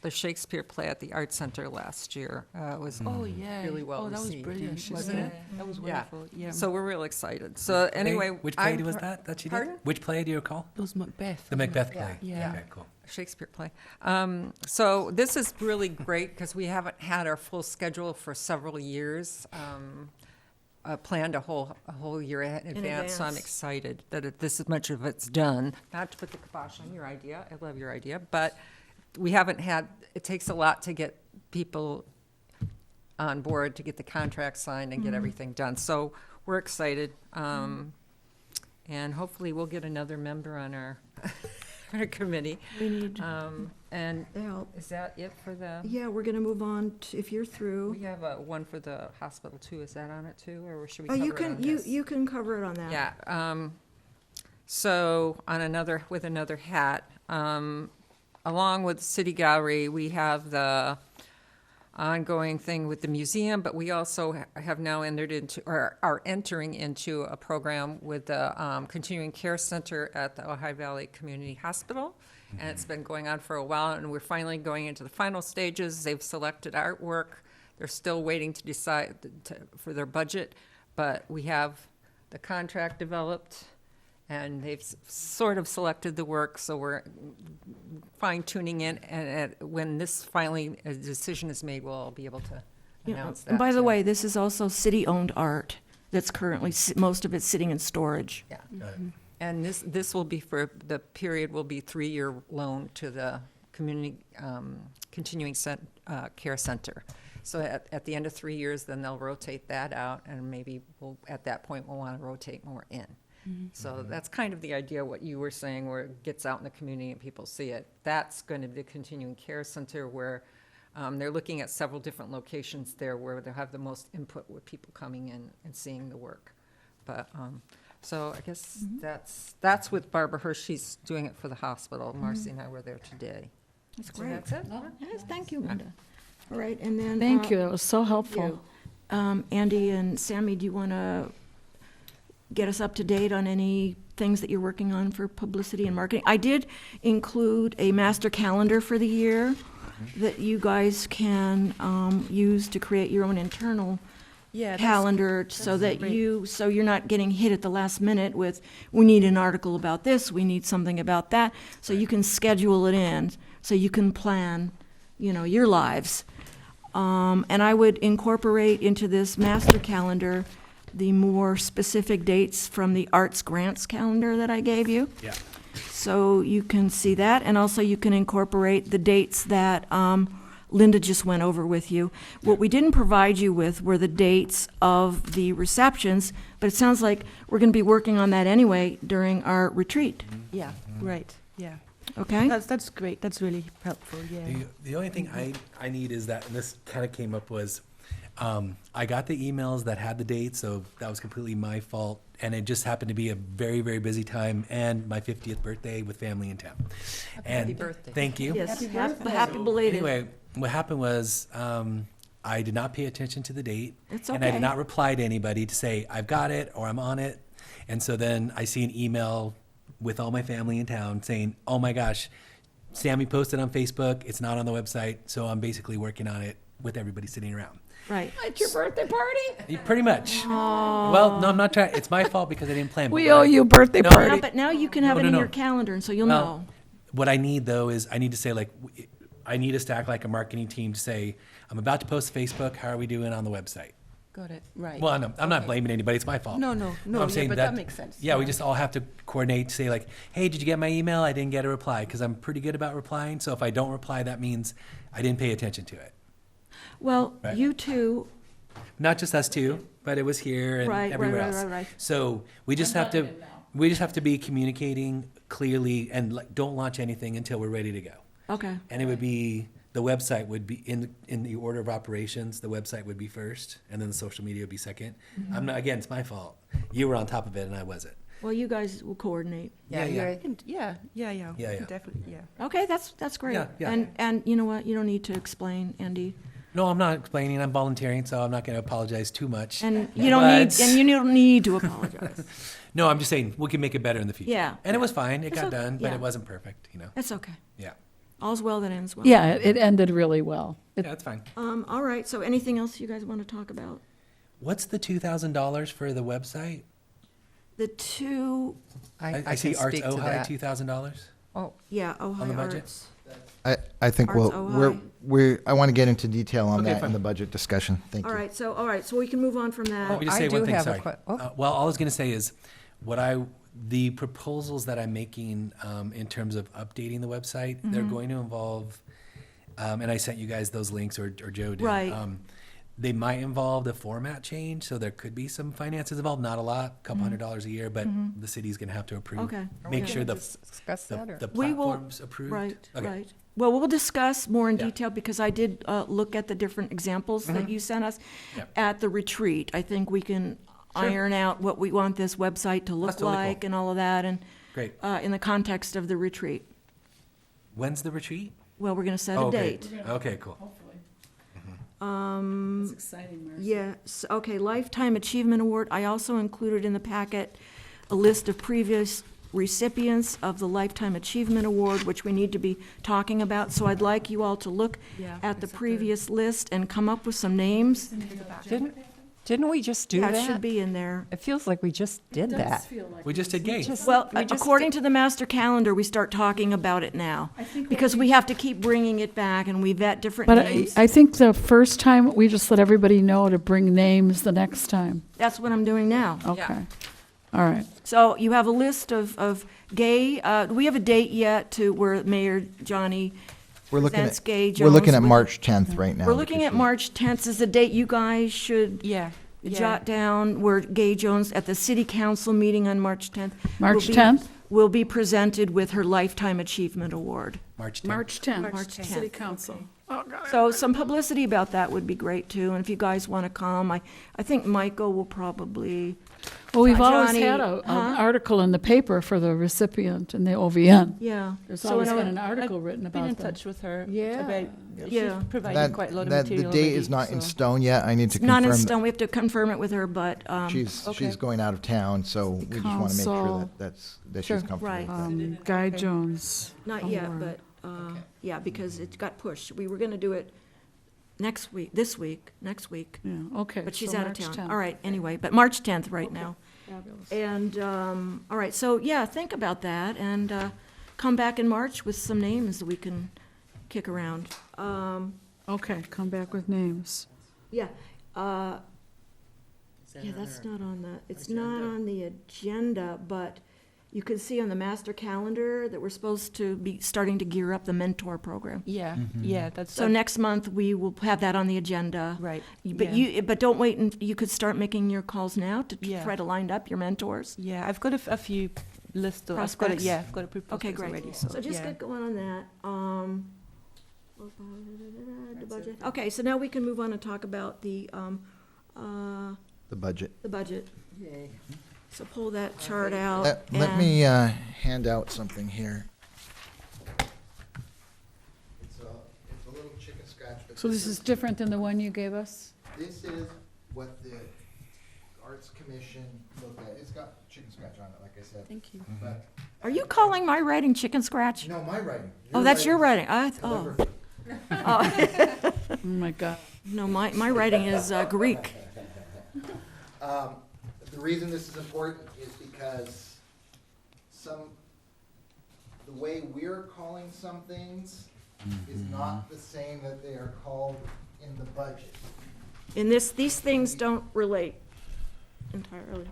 the Shakespeare play at the Art Center last year. It was really well that was received. brilliant, wasn't it? That was Yeah. wonderful. Yeah. So we're real excited. So anyway, Which play was that she did? Pardon? Which play do you recall? It was Macbeth. The Macbeth play. Yeah. Okay, cool. Shakespeare play. So this is really great because we haven't had our full schedule for several years. Planned a whole year in advance, so I'm advance. excited that this much of it's done. Not to put the kibosh on your idea, I love your idea, but we haven't had. It takes a lot to get people on board, to get the contract signed and get everything done. So we're excited, and hopefully we'll get another member on our our committee. We need And help. is that it for the? Yeah, we're going to move on, if you're We through. have one for the hospital too. Is that on it too, or should we Oh, cover you it can, on you, this? you can cover it on that. Yeah. So with another hat, along with City Gallery, we have the ongoing thing with the museum, but we also have now entered into, or are entering into a program with the Continuing Care Center at the Ojai Valley Community Hospital. And it's been going on for a while, and we're finally going into the final stages. They've selected artwork. They're still waiting to decide for their budget, but we have the contract developed, and they've sort of selected the work, so we're fine-tuning in, and when this finally, a decision is made, we'll be able to Yeah. announce that. And by the too. way, this is also city-owned art that's currently, most of it's sitting in storage. Yeah. And this will be for, the period will be 3-year loan to the community, care center. So at the end of 3 years, then they'll rotate that out, and maybe at that point, we'll want to rotate more in. So that's kind of the idea, what you were saying, where it gets out in the community and people see it. That's going to be the continuing care center, where they're looking at several different locations there where they'll have the most input with people coming in and seeing the work. But, so I guess that's with Barbara Hirsch. She's doing it for the hospital. Marcy and I were there today. That's So great. that's it. Yes, thank you, Linda. All right, and then. Thank you, that was so helpful. Andy and Sammy, do you want to get us up to date on any things that you're working on for publicity and marketing? I did include a master calendar for the year that you guys can use to create your own internal calendar, so that so you're not getting hit at the last minute with, we need an article about this, we need something about that. So you can schedule it in, so you can plan, your lives. And I would incorporate into this master calendar the more specific dates from the arts grants calendar that I gave you. Yeah. So you can see that, and also you can incorporate the dates that Linda just went over with you. What we didn't provide you with were the dates of the receptions, but it sounds like we're going to be working on that anyway during our retreat, Yeah, right, yeah. okay? That's great, that's really helpful, yeah. The only thing I need is that, and this kind of came up, was I got the emails that had the date, so that was completely my fault. And it just happened to be a very, very busy time and my 50th birthday with family in town. Happy birthday. Thank you. Yes, happy belated. Anyway, what happened was I did not pay attention to the date. It's And I okay. did not reply to anybody to say, I've got it or I'm on it. And so then I see an email with all my family in town saying, oh my gosh, Sammy posted on Facebook. It's not on the website. So I'm basically working on it with everybody sitting around. Right. At your birthday party? Pretty much. Well, no, I'm not trying. It's my fault because I didn't plan. We owe you a birthday No, party. But now you can have No, it no, in no. your calendar, and so you'll Well, know. what I need though is I need to say I need to stack like a marketing team to say, I'm about to post to Facebook. How are we doing on the website? Got it, right. Well, I'm not Okay. blaming anybody. It's my fault. No, I'm yeah, saying but that makes sense. Yeah, we just all have to coordinate, say like, hey, did you get my email? I didn't get a reply, because I'm pretty good about replying. So if I don't reply, that means I didn't pay attention to it. Well, Right. you two, Not just us two, but it was here and Right, everywhere right, else. right, right. So we just have to be communicating clearly and don't launch anything until we're ready to go. okay. And it would be the website would be in the order of operations. The website would be first, and then the social media would be 2nd. I'm not. Again, it's my fault. You were on top of it, and I wasn't. Well, you guys will coordinate. Yeah. Yeah. Yeah. Definitely, yeah. Okay, that's great. Yeah. And you know what? You don't need to explain, Andy. No, I'm not explaining. I'm volunteering, so I'm not going to apologize too much. And you don't need But- and you don't need to apologize. No, I'm just saying we can make it better in the future. Yeah. And it was fine. It It's got okay. done, but Yeah. it wasn't perfect. That's okay. Yeah. All's well that ends well. Yeah, it ended really well. Yeah, that's fine. All right. So anything else you guys want to talk about? What's the $2,000 for the website? The two, I see can Arts speak to Ojai, that. $2,000. Oh, yeah, On the Ohio budget? Arts. I think Arts I want to get into detail on Okay, that in fine. the budget discussion. Thank All you. right. So we can move on from that. Let me just I say do one thing, have a sorry. oh. Well, all I was going to say is the proposals that I'm making in terms of updating the website, they're going to involve, and I sent you guys those links, or Joe did. Right. They might involve the format change, so there could be some finances involved, not a lot, a couple $100 a year, but the city's going to have to approve. Okay. Make Okay. sure discuss that, or? the We will- platform's approved. Right, Okay. right. Well, we'll discuss more in Yeah. detail because I did look at the different examples that you sent us Yep. at the retreat. I think we can iron out what we want this website to look That's totally cool. like and all of that, and Great. in the context of the retreat. When's the retreat? Well, we're going to set a Okay. date. Okay, cool. It's exciting, Marcy. Yes, okay, Lifetime Achievement Award. I also included in the packet a list of previous recipients of the Lifetime Achievement Award, which we need to be talking about. So I'd like you all to look Yeah, at the is that previous list and come up with some names. Didn't we just do Yeah, that? it should be in there. It feels like we just did that. We just did gay. Well, We just according to the master calendar, we start talking about it now. Because we have to keep bringing it back and we vet different But names. I think the first time, we just let everybody know to bring names the next time. That's what I'm doing now. Okay. All right. So you have a list of gay, do we have a date yet to where Mayor Johnny We're looking presents at Gay we're looking Jones at with- March 10th right now. We're looking at because March 10th is a date you guys should Yeah. jot down where Gay Jones at the city council meeting on March 10th. March will be- 10th? Will be presented with her Lifetime Achievement Award. March 10th. March 10th. March 10th. City Council. So some publicity about that would be great too, and if you guys want to come, I think Michael will probably, Well, we've always Johnny, had an huh? article in the paper for the recipient in the OVN. yeah. There's So always in a- been an article written Been about in that. touch with her Yeah. about, Yeah. she's provided that, quite a lot of that the material date already, is not in so- stone yet. I need to It's not in confirm. stone, we have to confirm it with her, but, She's okay. going out of town, so we just want to make sure Council. that Sure. she's comfortable Right. with that. Guy Jones. Not yet, Award. but, yeah, because it got pushed. We were gonna do it next week, this week, next week, Yeah, okay. but she's so out of March town. 10th. All right, anyway, but March 10th right now. Fabulous. And, all right, so, yeah, think about that, and come back in March with some names that we can kick around. Okay, come back with names. Yeah, yeah, that's not on the, it's not on the agenda, but you can see on the master calendar that we're supposed to be starting to gear up the mentor program. Yeah, yeah, that's. So next month, we will have that on the agenda. Right. But yeah. but don't wait, and you could start making your calls now to Yeah. try to line up your mentors. Yeah, I've got a few lists of, Prospects? I've got a proposals Okay, great. already, So just yeah. get going on that. The budget. Okay, so now we can move on and talk about the The budget. budget. So pull that chart out. Let and- me hand out something here. It's a little chicken scratch. but So this is different than the one you gave us? This is what the Arts Commission looked at. It's got chicken scratch on it, like I said. Thank you. But, Are you calling my writing chicken scratch? no, my writing. Oh, that's your writing. Oh, Clever. Oh, my God. no, my writing is Greek. The reason this is important is because the way we're calling some things is not the same that they are called in the budget. And these things don't relate entirely.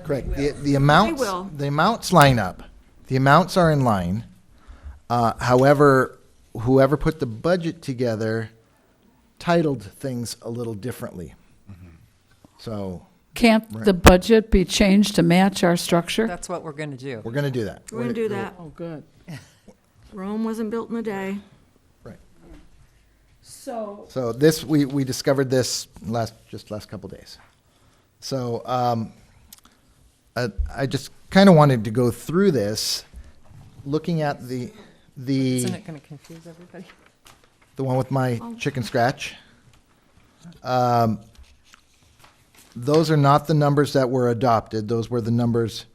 Correct. The amounts, will. the amounts line up. The amounts are in line. However, whoever put the budget together titled things a little differently. So Can't Right. the budget be changed to match our structure? That's what we're going to do. we're going to do that. We're gonna do that. Oh, good. Rome wasn't built in a day. Right. So this, we discovered this last couple days. So I just kind of wanted to go through this, looking at Isn't it going to confuse everybody? the one with my chicken scratch. Those are not the numbers that were adopted. Those were the numbers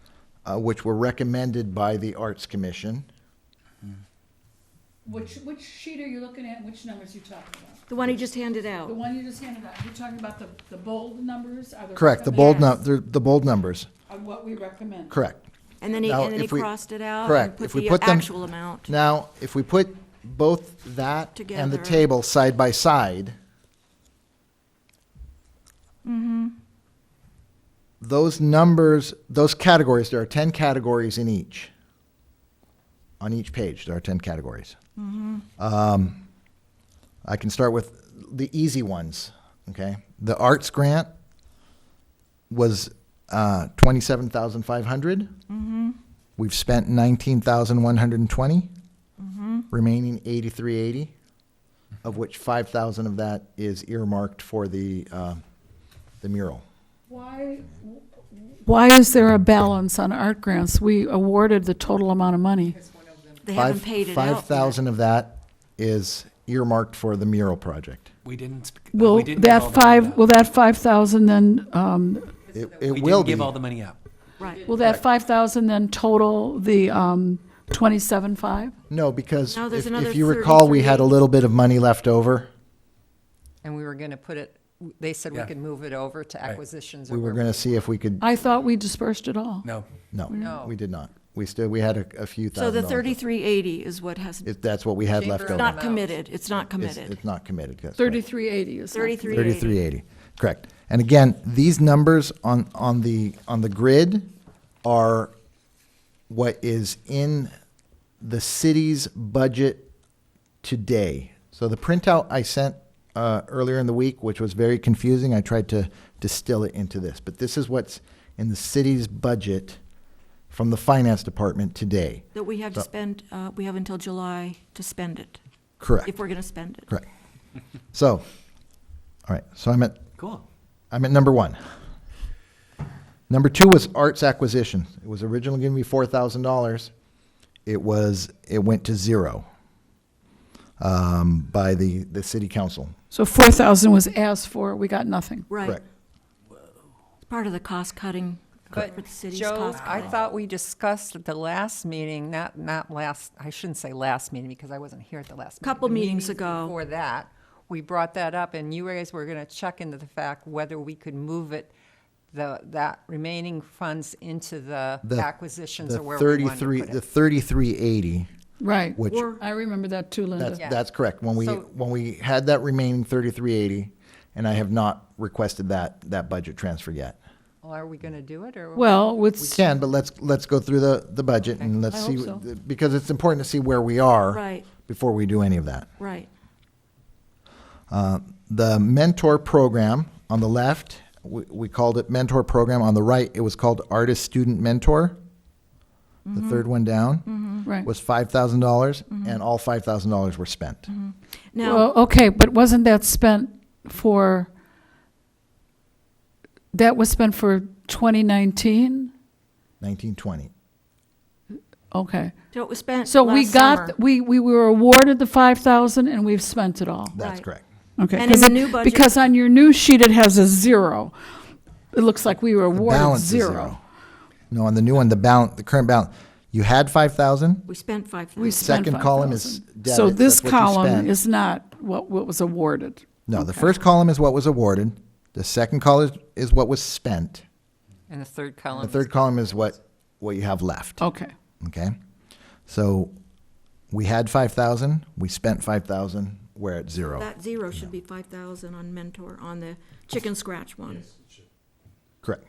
which were recommended by the Arts Commission. Which sheet are you looking at, and which numbers you talking about? The one he just handed out. The one you just handed out, you're talking about the bold numbers? Are the Correct, the bold numbers, Of what we recommend? correct. And then he Now, and then he if we- crossed it out correct. and put If we the put them- actual amount. Now, if we put both that and the Together. table side by side, those numbers, those categories, there are 10 categories in each. On each page, there are 10 categories. I can start with the easy ones, okay? The arts grant was 27,500. We've spent 19,120. Remaining 8380, of which 5,000 of that is earmarked for the mural. Why is there a balance on art grants? We awarded the total amount of money. They haven't paid it out yet. 5,000 of that is earmarked for the mural project. We didn't. Will we didn't give all the money out. will that 5,000 then, It We will didn't be. give all the money out. Right. will that 5,000 then total the 27.5? No, because No, there's if another you recall, we had a 33. little bit of money left over. And we were going to put it, they said we Yeah. could move it over to acquisitions. or We were wherever going to see if we could, I thought we dispersed it all. No. no, No. we did not. We had a few So thousand the dollars. 3380 is what has, That's what we had Chamber left of over. not amounts. committed, it's not It's committed. not committed. That's right. 3380 is not committed. 3380. 3380, correct. And again, these numbers on the grid are what is in the city's budget today. So the printout I sent earlier in the week, which was very confusing, I tried to distill it into this. But this is what's in the city's budget from the finance department today. That we have to So- spend, we have until July to spend it, Correct, if we're going to spend it. correct. So, all right, so I'm at Cool. number one. Number two was arts acquisition. It was originally going to be $4,000. It went to zero by the city council. So 4,000 was asked for, we got nothing. Right. Correct. It's part of the cost cutting for But the city's Joe, cost I cutting. thought we discussed at the last meeting, not last, I shouldn't say last meeting because I wasn't here at the last meeting. Couple the meetings meetings ago. Before that, we brought that up and you guys were going to check into the fact whether we could move it, that remaining funds into the acquisitions The or where we wanted to 33, put the it. 3380, Right. which Or- I remember that too, Linda. Yeah. that's correct. When So- we had that remaining 3380, and I have not requested that budget transfer yet. Well, are we going to do it or? Well, We with, can, but let's go through the budget and let's I see, hope so. because it's important to see where we are Right, before we do any of that. right. The mentor program on the left, we called it mentor program. On the right, it was called artist student mentor. The third one down right. was $5,000, and all $5,000 were spent. Now, Well, okay, but wasn't that spent for, that was spent for 2019? 1920. Okay. so it was spent So we last summer. got, we were awarded the 5,000 and we've spent it all. That's Right. correct. Okay. And in 'cause the it- new budget- Because on your new sheet, it has a zero. It looks like we were The awarded balance is zero. No, on the new one, the current balance, you had 5,000. We spent 5,000. We spent Second column is 5,000. debit, So this that's what you column spent. is not what was awarded. No, the first column is what was awarded. The second column is what was spent. And the third column. The third column is what you have left. Okay. Okay? So we had 5,000, we spent 5,000, we're at zero. That zero should be 5,000 on mentor, on the chicken scratch one. Correct.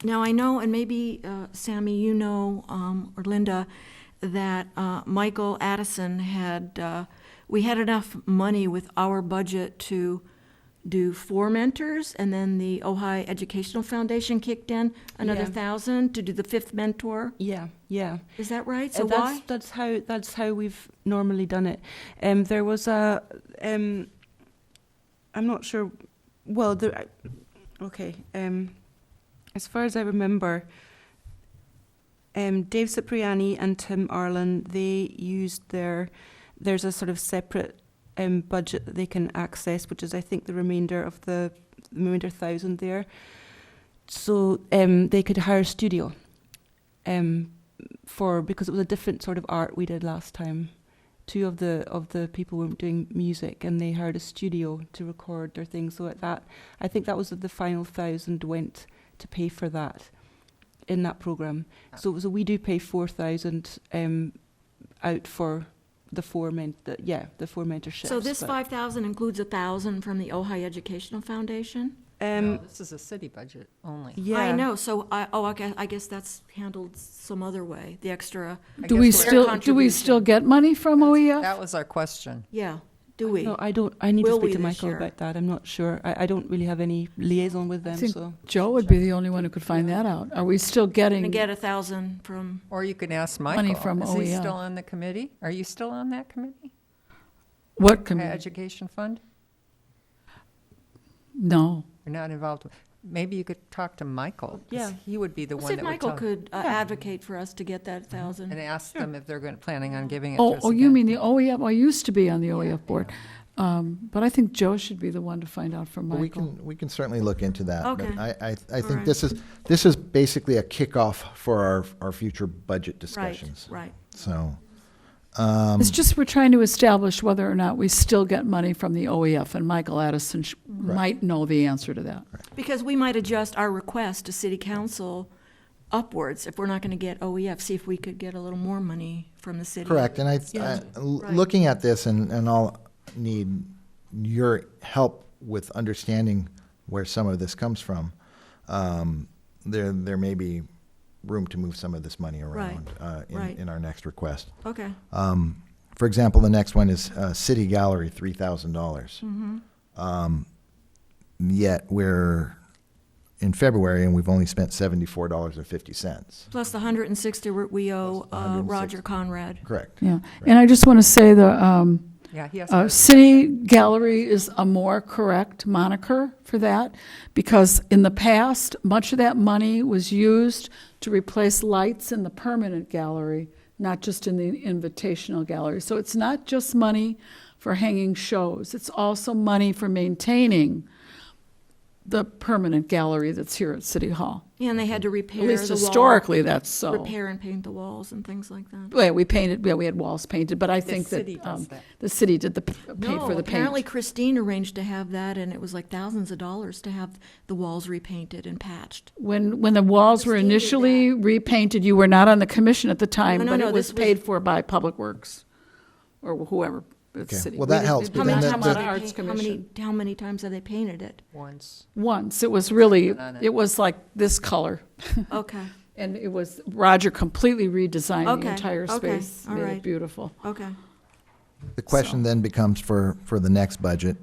Now, I know, and maybe, Sammy, you know, or Linda, that Michael Addison had, we had enough money with our budget to do 4 mentors, and then the Ojai Educational Foundation kicked in another Yeah. 1,000 to do the 5th mentor. Yeah, yeah. Is that right? So that's, why? that's how we've normally done it. There was a, I'm not sure. Well, okay. As far as I remember, Dave Cipriani and Tim Arlen, they used there's a sort of separate budget that they can access, which is I think the remainder of the remainder 1,000 there. So they could hire a studio because it was a different sort of art we did last time. 2 of the people were doing music, and they hired a studio to record their things. So at that, I think that was the final 1,000 went to pay for that in that program. So we do pay 4,000 out for the 4 mentorships. So this but, 5,000 includes 1,000 from the Ojai Educational Foundation? No, this is a city budget only. yeah. I know, so I guess that's handled some other way, the extra, I Do guess we we're- still contribution. get money from OEF? That was our question. yeah, do we? No, I don't. I need Will to we speak to this Michael year? about that. I'm not sure. I don't really have any liaison with I them. think So Joe would be the only one who could find that out. Are we still Gonna getting? get 1,000 from, Or you can ask Michael. Money from Is he OEF. still on the committee? Are you still on that committee? What committee? Education Fund? No. You're not involved with, maybe you could talk to Michael. 'cause Yeah. He would be the let's one see if that would Michael tell. could advocate for us to get that 1,000. And ask them if they're planning on giving it to us Oh, you again. mean the OEF? I used to be on the OEF board. But I think Joe should be the one to find out from But Michael. we can certainly look into that. Okay. But I think right. this is basically a kickoff for our future budget discussions. Right. So, It's just we're trying to establish whether or not we still get money from the OEF, and Michael Addison might know the answer to that. Because we might adjust our request to city council upwards if we're not going to get OEF, see if we could get a little more money from the city. correct. And Yeah, right. looking at this, and I'll need your help with understanding where some of this comes from. There may be room to move some of this money around right. in our next request. Okay, For example, the next one is City Gallery, $3,000. Yet we're in February and we've only spent $74.50. plus the 160 we owe Plus the 160. Roger Conrad. Correct. Yeah, and I just want to say Yeah, he has to. City Gallery is a more correct moniker for that, because in the past, much of that money was used to replace lights in the permanent gallery, not just in the invitational gallery. So it's not just money for hanging shows, it's also money for maintaining the permanent gallery that's here at City Hall. Yeah, and they had to repair At least the wall, historically, that's so. repair and paint the walls and things like that. Well, we had walls painted, but I think that city does that. the city did paid No, for the apparently paint. Christine arranged to have that, and it was like thousands of dollars to have the walls repainted and patched. When the walls were Christine did initially repainted, you were not on the commission at the time, No, but no, it was this was- paid for by Public Works or whoever, the Okay, city. well, that We helps, did but not then come the- out of Arts Commission. How many times have they painted it? Once. Once, it was really, On it. it was like this color. Okay, And it was, Roger completely redesigned the Okay, entire okay, space, all made right. it beautiful. okay. The question then becomes for the next budget.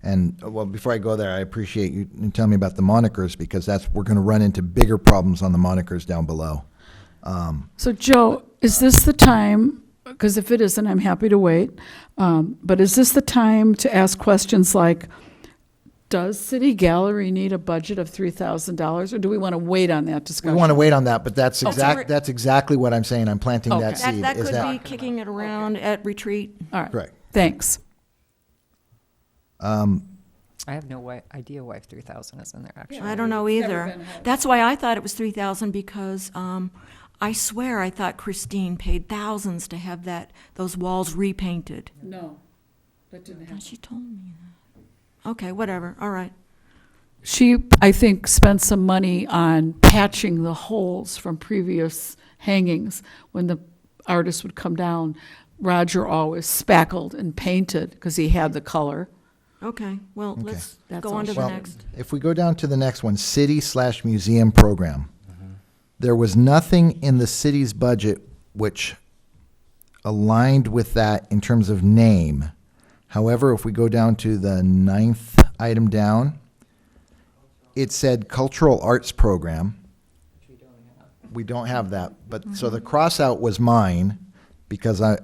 And well, before I go there, I appreciate you telling me about the monikers, because we're going to run into bigger problems on the monikers down below. So Joe, is this the time, because if it isn't, I'm happy to wait, but is this the time to ask questions like, does City Gallery need a budget of $3,000, or do we want to wait on that We discussion? want to wait on that, but that's Oh, so we're- that's exactly what I'm saying. I'm planting that Okay. seed. That is could be kicking it around at retreat. All right, correct? thanks. I have no idea why 3,000 is in there, actually. I don't know either. That's why I thought it was 3,000, because I swear I thought Christine paid thousands to have those walls repainted. No, that didn't And she told me that. Okay, whatever, all right. She, I think, spent some money on patching the holes from previous hangings. When the artist would come down, Roger always spackled and painted because he had the color. Okay, well, Okay. let's That's go all on to she the Well, next. if we go down to the next one, city/museum program, there was nothing in the city's budget which aligned with that in terms of name. However, if we go down to the 9th item down, it said cultural arts program. We don't have that, but, so the cross-out was mine, because I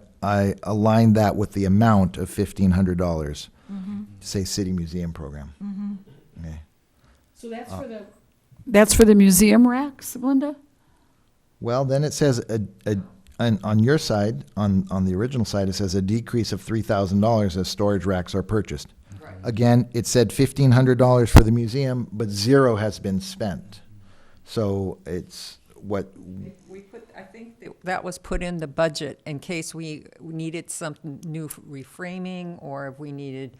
aligned that with the amount of $1,500 to say city museum program. Okay. So that's for the museum racks, Linda? Well, then it says, on your side, on the original side, it says a decrease of $3,000 as storage racks are purchased. Again, it said $1,500 for the museum, but zero has been spent. So it's what, I think that was put in the budget in case we needed some new reframing, or if we needed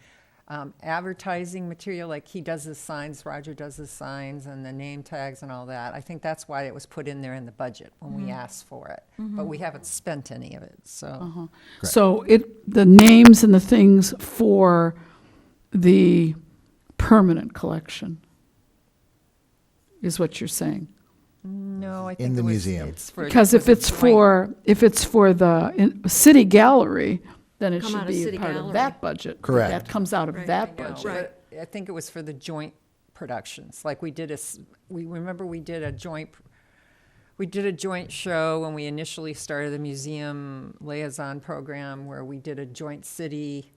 advertising material, like he does his signs, Roger does his signs and the name tags and all that. I think that's why it was put in there in the budget when we asked for it. But we haven't spent any of it, so. So the names and the things for the permanent collection is what you're saying? No, I In think the it was, museum. it's for. Because if the it's joint- for the city gallery, then it Come should out of be city part of gallery. that budget. Correct. That comes out of Right. that No, budget. Right. but I think it was for the joint productions, like we did we did a joint show when we initially started the museum liaison program, where we did a joint city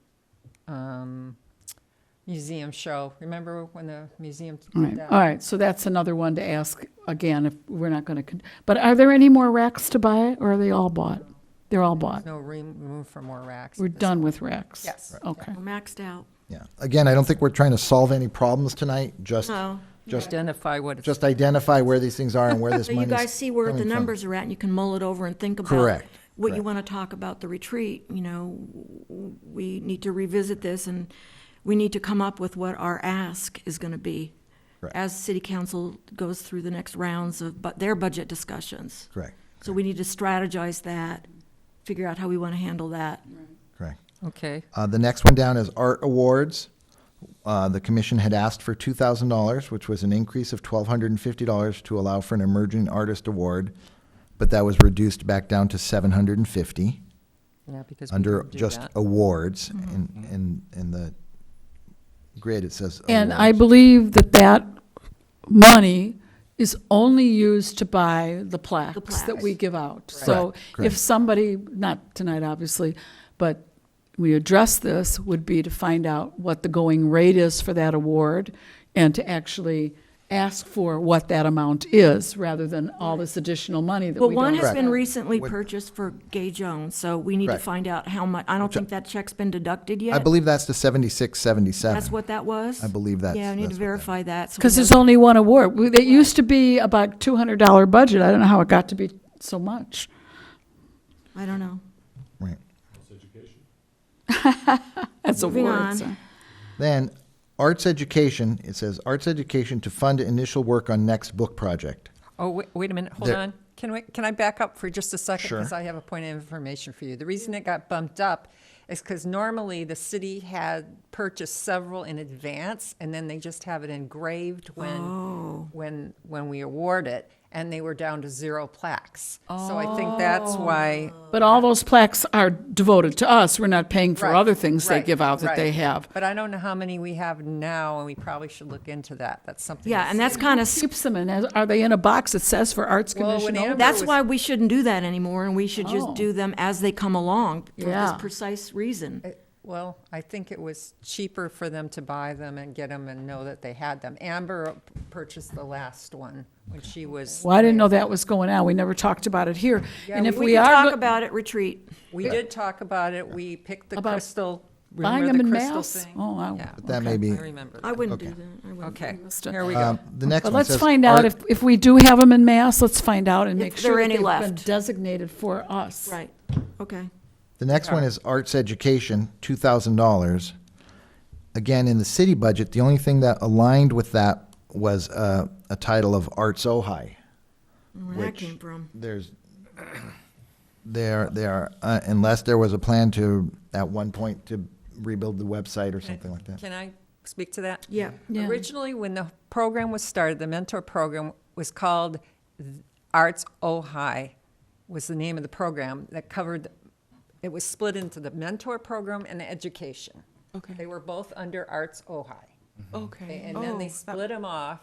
museum show. Remember when the museum All did right, that? all right, so that's another one to ask again, if we're not going to, but are there any more racks to buy, or are they all bought? They're all bought. No room for more racks. We're at this done point. with racks? Yes. Okay. We're maxed out. yeah. Again, I don't think we're trying to solve any problems tonight, just No. Identify what it's. just identify where these things are and where this So money you is guys see where the coming from. numbers are at, and you can mull it over and think about Correct, what you correct. want to talk about the retreat. You know, we need to revisit this, and we need to come up with what our ask is going to be Correct. as city council goes through the next rounds of their budget discussions. Correct, So we need to strategize that, figure out how we want to handle that. correct. Okay. The next one down is art awards. The commission had asked for $2,000, which was an increase of $1,250 to allow for an emerging artist award, but that was reduced back down to $750 Yeah, because we under didn't do just that. awards. In the grid, it says And I awards. believe that money is only used to buy the plaques that we give out. So Correct. if somebody, not tonight obviously, but we address this, would be to find out what the going rate is for that award, and to actually ask for what that amount is, rather than all this additional money that Well, we one don't has Correct. been recently What- purchased for Gay Jones, so we need to Correct. find out how much. I don't think that check's been deducted yet. I believe that's the 7677. That's what that was? I believe that's- Yeah, I need that's to what that- verify that. so we Because know- there's only one award. It used to be about $200 budget. I don't know how it got to be so much. I don't know. Right. That's Moving awards. on. Then, arts education, it says, arts education to fund initial work on next book project. Oh, wait a minute, hold There- on. Can I back up for just a second? Sure. Because I have a point of information for you. The reason it got bumped up is because normally the city had purchased several in advance, and then they just have it engraved when we award it, and they were down to 0 plaques. So I think that's why. But all those plaques are devoted to us. We're not paying for Right, other things they right, give out that right. they have. But I don't know how many we have now, and we probably should look into that. That's something. Yeah, the and that's city- kind of, Keeps them in, are they in a box that says for Arts Well, when Commission? Amber- only? that's was- why we shouldn't do that anymore, and we should Oh. just do them as they come along for this Yeah. precise reason. Well, I think it was cheaper for them to buy them and get them and know that they had them. Amber purchased the last one when she was. Well, I didn't know that was going on. We never talked about it here. And if We we can are talk look- about it, retreat. We did talk about it. We picked the About crystal. buying Remember them the in crystal mass? thing? Oh, wow. Yeah, But that may be, I remember I that. wouldn't Okay. do that. I wouldn't. Okay, Must've- here we go. the next But one let's says find out art- if we do have them in mass, let's find out and make If there sure are that any they've been left. designated for us. Right, okay. The next one is arts education, $2,000. Again, in the city budget, the only thing that aligned with that was a title of Arts Ojai. Where that Which- came from. Unless there was a plan to, at one point, to rebuild the website or something like that. Can I speak to that? Yeah. Yeah. Originally, when the program was started, the mentor program was called Arts Ojai, was the name of the program that covered, it was split into the mentor program and the education. Okay. They were both under Arts Ojai. Okay. And then they Oh, split them off.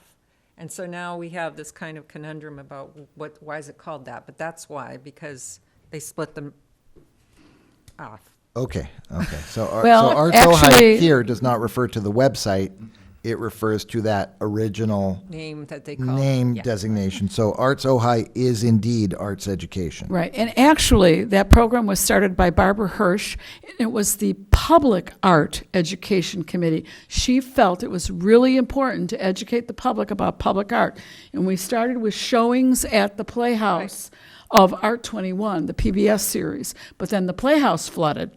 And so now we have this kind of conundrum about why is it called that? But that's why, because they split them off. Okay. So, Well, so Arts actually- Ojai here does not refer to the website. It refers to that original Name that they call it. name Yeah. designation. So Arts Ojai is indeed arts education. Right, and actually, that program was started by Barbara Hirsch. It was the Public Art Education Committee. She felt it was really important to educate the public about public art. And we started with showings at the Playhouse of Art 21, the PBS series. But then the Playhouse flooded.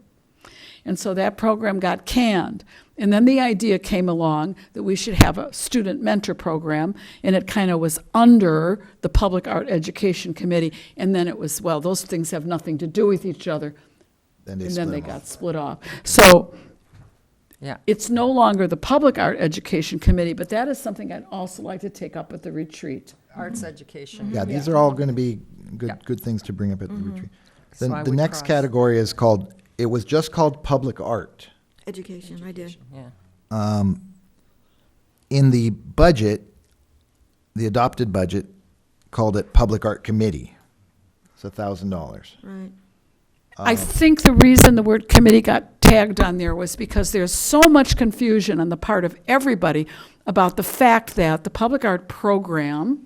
And so that program got canned. And then the idea came along that we should have a student mentor program, and it kind of was under the Public Art Education Committee. And then it was, well, those things have nothing to do with each other. Then they And split then they them got off. split off. So Yeah. it's no longer the Public Art Education Committee, but that is something I'd also like to take up at the retreat. Arts education. Yeah, these are all going to be good Yeah. good things to bring up at the retreat. So Then I the would next cross- category is called, it was just called public art. Education, I did. Yeah. In the budget, the adopted budget called it Public Art Committee. It's $1,000. Right. I think the reason the word committee got tagged on there was because there's so much confusion on the part of everybody about the fact that the public art program,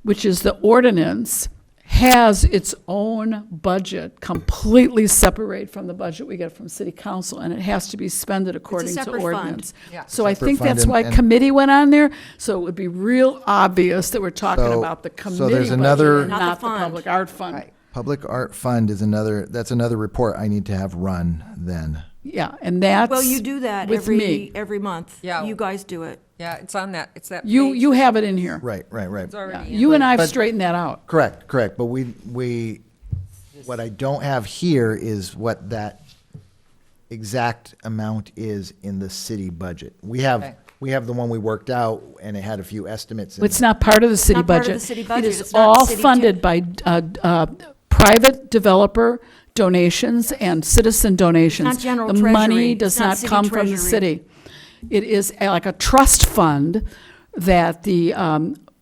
which is the ordinance, has its own budget completely separate from the budget we get from city council, and it has to be spent according to separate fund. ordinance. Yeah. So I Separate think fund that's and- why and- committee went on there, so it would be real obvious that we're talking So- about the so committee there's budget another- and Not the not the fund. public art fund. Right. Public Art Fund is that's another report I need to have run then. Yeah, and that's Well, you do that with me. every month. Yeah. You guys do it. Yeah, it's on that, it's that You, page you that- have it in here. Right. It's Yeah, already in. you and I have But- straightened that out. Correct. But what I don't have here is what that exact amount is in the city budget. We Okay. have the one we worked out, and it had a few estimates in It's there. not part of the city not part of budget. the city budget. It is It's not all city funded by private developer donations and citizen donations. not general The treasury. money It's does not not city come from the treasury. city. It is like a trust fund that the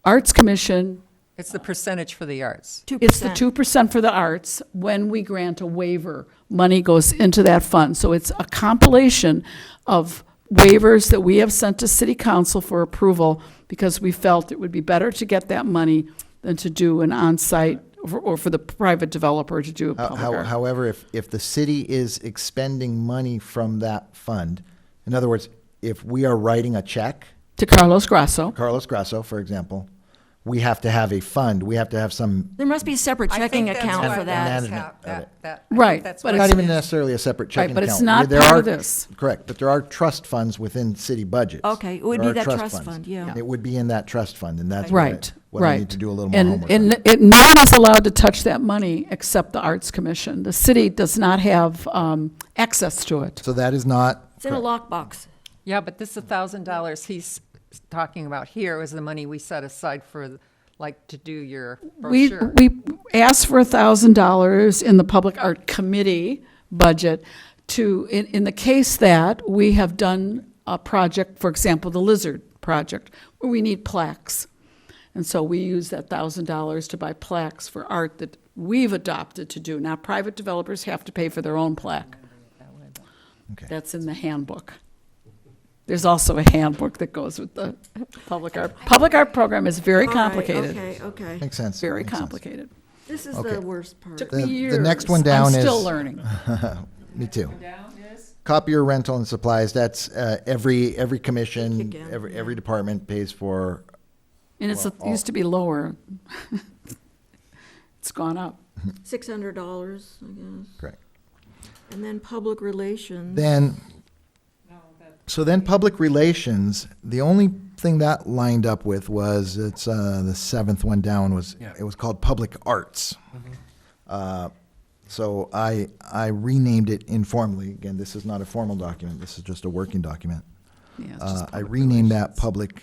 Arts Commission, It's the percentage for the arts. 2%. it's the 2% for the arts. When we grant a waiver, money goes into that fund. So it's a compilation of waivers that we have sent to city council for approval because we felt it would be better to get that money than to do an on-site or for the private developer to do a public art. However, if the city is expending money from that fund, in other words, if we are writing a check, To Carlos Grasso. Carlos Grasso, for example, we have to have a fund. We have to have some, There must be a separate I checking think that's account why for that that. is Management of it. I Right, think that's but why not it's- even necessarily a separate checking but account. it's not There part are- of this. Correct, but there are trust funds within city budgets. Okay, it would There be are that trust funds. fund, yeah. It would be in that trust fund, and that's Right, what I right. need to do a little more And, homework and on. no one is allowed to touch that money except the Arts Commission. The city does not have access to it. So that is not. It's in a lockbox. Yeah, but this $1,000 he's talking about here was the money we set aside for, like, to do your brochure. We asked for $1,000 in the Public Art Committee budget to, in the case that we have done a project, for example, the Lizard Project, where we need plaques. And so we use that $1,000 to buy plaques for art that we've adopted to do. Now, private developers have to pay for their own plaque. Okay. That's in the handbook. There's also a handbook that goes with the public art. Public art program is very All right, complicated, Okay. Makes sense. very makes sense. complicated. This is Okay. the worst part. Took The- me the next years. one down I'm is- still learning. Me too. Copier rental and supplies, that's every commission, Kick in, every department pays for. And it Well, used to be lower. It's gone up. $600, I guess. Correct. And then public relations. So then public relations, the only thing that lined up with was, it's the seventh one down was, Yeah. it was called public arts. So I renamed it informally. Again, this is not a formal document, this is just a working document. Yeah, it's just I public renamed that relations. public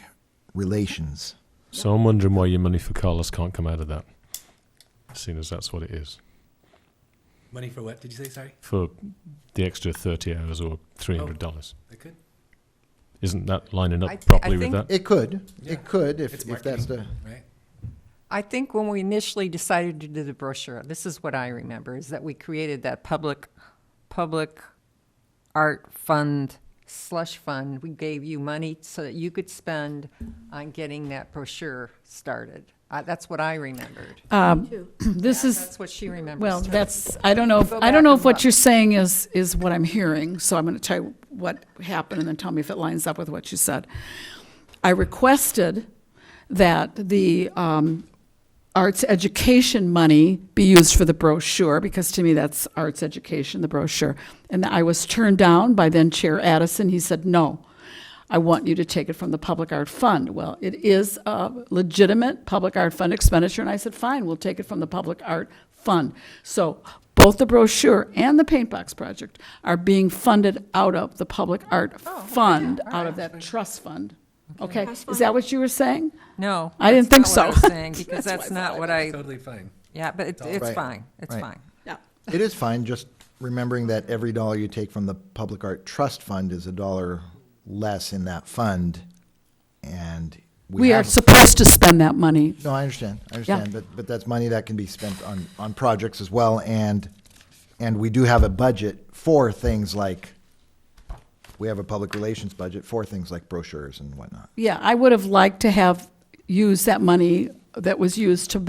relations. So I'm wondering why your money for Carlos can't come out of that, seeing as that's what it is. Money for what, did you say, sorry? For the extra 30 hours or $300. I could. Isn't that lining up I properly with think- that? It could, Yeah. it could, It's if that's the, marketing, right? I think when we initially decided to do the brochure, this is what I remember, is that we created that public art fund, slush fund. We gave you money so that you could spend on getting that brochure started. That's what I remembered. This is, That's what she remembers. well, too. that's, I don't know, Go I don't back know and if what look. you're saying is what I'm hearing, so I'm going to tell you what happened and then tell me if it lines up with what you said. I requested that the arts education money be used for the brochure, because to me that's arts education, the brochure. And I was turned down by then Chair Addison. He said, no, I want you to take it from the Public Art Fund. Well, it is a legitimate Public Art Fund expenditure, and I said, fine, we'll take it from the Public Art Fund. So both the brochure and the paint box project are being funded out of the Public Art Fund, out of that trust fund. Okay, Trust is that what you were saying? No. I didn't that's think not what so. I was saying, because that's not what I, Totally fine. yeah, but it's Right. fine. It's Right. fine. Yeah. it is fine, just remembering that every dollar you take from the Public Art Trust Fund is a dollar less in that fund, and We are have- supposed to spend that money. No, I understand, but that's money that can be spent on projects as well, and we do have a budget for things like, we have a public relations budget for things like brochures and whatnot. Yeah, I would have liked to have used that money that was used to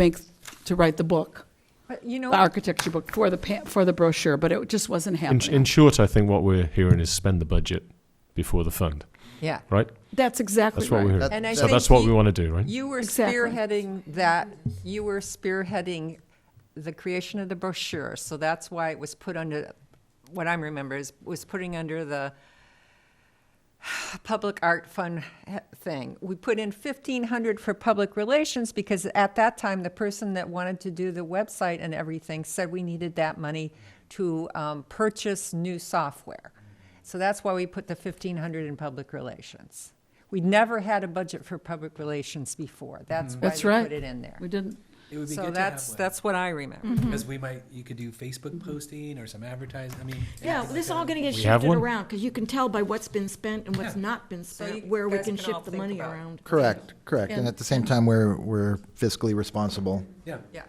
write the book, But you know, the architecture book, for the brochure, but it just wasn't In happening. short, I think what we're hearing is spend the budget before the fund, yeah. right? That's exactly That's what we're right. hearing. And I So think that's what we you- want to do, right? You were Exactly. spearheading that, you were spearheading the creation of the brochure, so that's why it was put under, what I remember is, was putting under the Public Art Fund thing. We put in $1,500 for public relations, because at that time, the person that wanted to do the website and everything said we needed that money to purchase new software. So that's why we put the $1,500 in public relations. We never had a budget for public relations before. That's why That's we right. put it in there. We didn't. It would be So good that's, to have that's what I remember. Mm-hmm. because you could do Facebook posting or some advertising. I mean, Yeah, well, this is all gonna get We have shifted one? around, because you can tell by what's been spent and what's Yeah. not been So spent, you where we guys can can all shift the think money about it. around. Correct. And And- at the same time, we're fiscally responsible. Yeah, Yeah.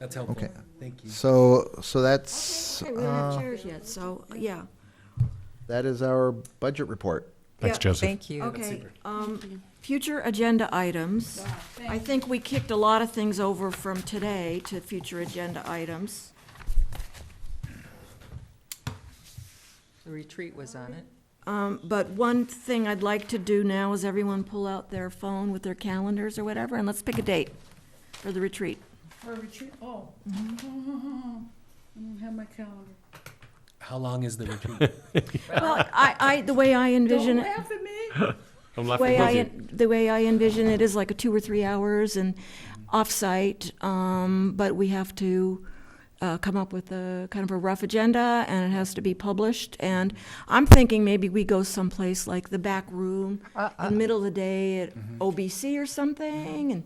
that's helpful. Okay. Thank you. So that's, Okay, we don't have chairs yet, so, yeah. that is our budget report. Thanks, Yeah, Joseph. Thank you. Okay, future agenda items. I think we kicked a lot of things over from today to future agenda items. The retreat was on it. But one thing I'd like to do now is everyone pull out their phone with their calendars or whatever, and let's pick a date for the retreat. For a retreat, oh. I don't have my calendar. How long is the retreat? Well, the way I envision Don't it. laugh at me. I'm The laughing way with you. the way I envision it is like a 2 or 3 hours and off-site, but we have to come up with a kind of a rough agenda, and it has to be published. And I'm thinking maybe we go someplace like the back room in the middle of the day at OBC or something, and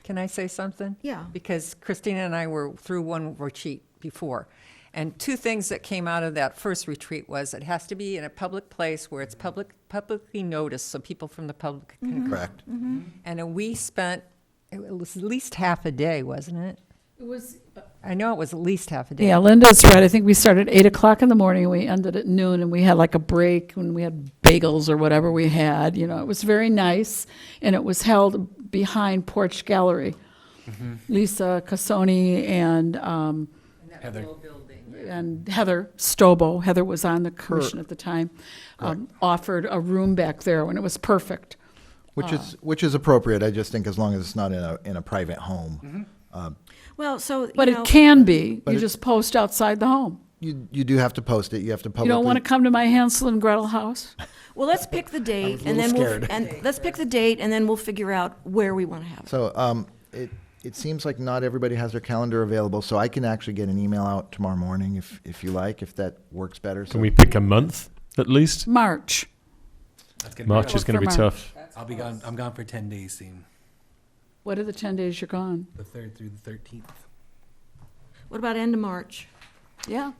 Can I say something? Yeah. Because Christina and I were through one retreat before. And two things that came out of that first retreat was it has to be in a public place where it's publicly noticed so people from the public can come. Correct. And then we spent, it was at least half a day, wasn't it? It was, I know it was at least half a day. yeah, Linda's right. I think we started at 8 o'clock in the morning, and we ended at noon, and we had like a break when we had bagels or whatever we had. You know, it was very nice, and it was held behind Porch Gallery. Lisa Cassoni and Heather. Heather Stobo, Heather was on the commission at the time, offered a room back there, and it was perfect. Which is appropriate. I just think as long as it's not in a private home. well, so, But you know, it can be. But You it- just post outside the home. You do have to post it. You have to You publicly. don't want to come to my Hansel and Gretel house? well, let's pick the date, a and then little we'll, scared. and let's pick the date, and then we'll figure out where we want to have it. So it seems like not everybody has their calendar available, so I can actually get an email out tomorrow morning if you like, if that works better. Can we pick a month at least? March. That's gonna March be is going to be For March. tough. I'll be gone. I'm gone for 10 days soon. What are the 10 days you're gone? The 3rd through the 13th. What about end of March? Yeah.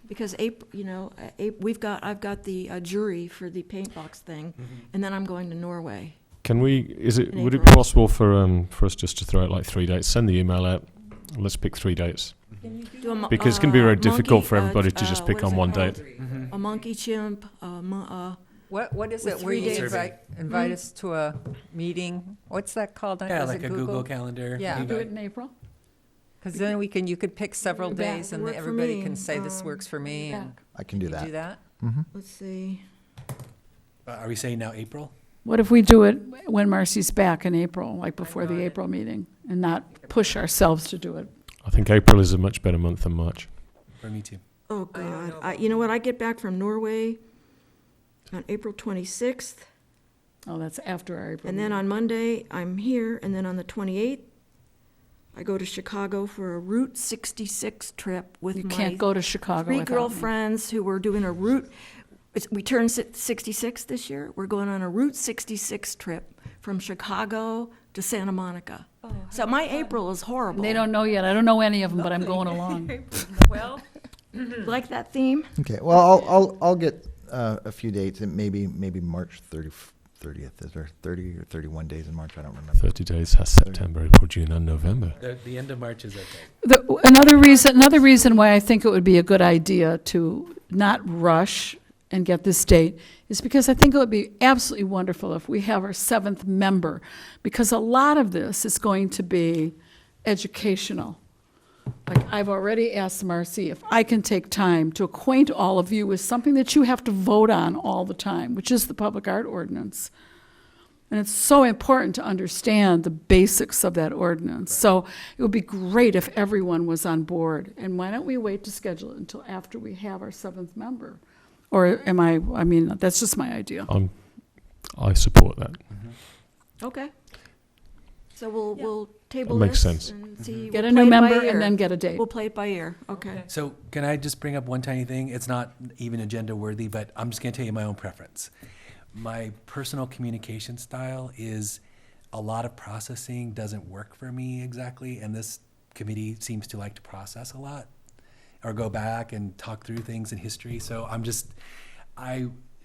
because April, you know, I've got the jury for the paint box thing, and then I'm going to Norway. Can we? Would it be April. possible for us just to throw out like 3 dates? Send the email out. Let's pick 3 dates. Do a Because it's going to be very monkey, difficult for everybody to just what pick is on it one called? date. A monkey chimp, What is With it where 3 you days. invite us to a meeting? What's that called? Yeah, Is like it a Google Calendar. Yeah. You Do it guys- in April? Because then you could pick several That days would and work for everybody me. can say this works for me. And I can do you that. do that? let's see. Are we saying now April? What if we do it when Marcy's back in April, like before the April meeting, and not push ourselves to do it? I think April is a much better month than March. For me too. Oh, God. You know what? I get back from Norway on April 26th, Oh, that's after our April and then meeting. on Monday, I'm here, and then on the 28th, I go to Chicago for a Route 66 trip with You my can't go to Chicago three without me. girlfriends who were doing a route. We turned 66 this year. We're going on a Route 66 trip from Chicago to Santa Monica. So my April is horrible. They don't know yet. I don't know any of them, but I'm going along. Well, Like that theme? Okay, well, I'll get a few dates, and maybe March 30th. Is there 30 or 31 days in March? I don't remember. 30 days has September, April, June, and November. The end of March is okay. Another reason why I think it would be a good idea to not rush and get this date is because I think it would be absolutely wonderful if we have our 7th member, because a lot of this is going to be educational. Like, I've already asked Marcy if I can take time to acquaint all of you with something that you have to vote on all the time, which is the public art ordinance. And it's so important to understand the basics of that ordinance. So it would be great if everyone was on board. And why don't we wait to schedule it until after we have our 7th member? Or I mean, that's just my idea. I support that. Okay. So we'll table That makes this sense. and see. Get we'll a new play it by member ear. and then get a date. We'll play it by ear. Okay. So can I just bring up one tiny thing? It's not even agenda worthy, but I'm just going to tell you my own preference. My personal communication style is a lot of processing doesn't work for me exactly, and this committee seems to like to process a lot or go back and talk through things in history. So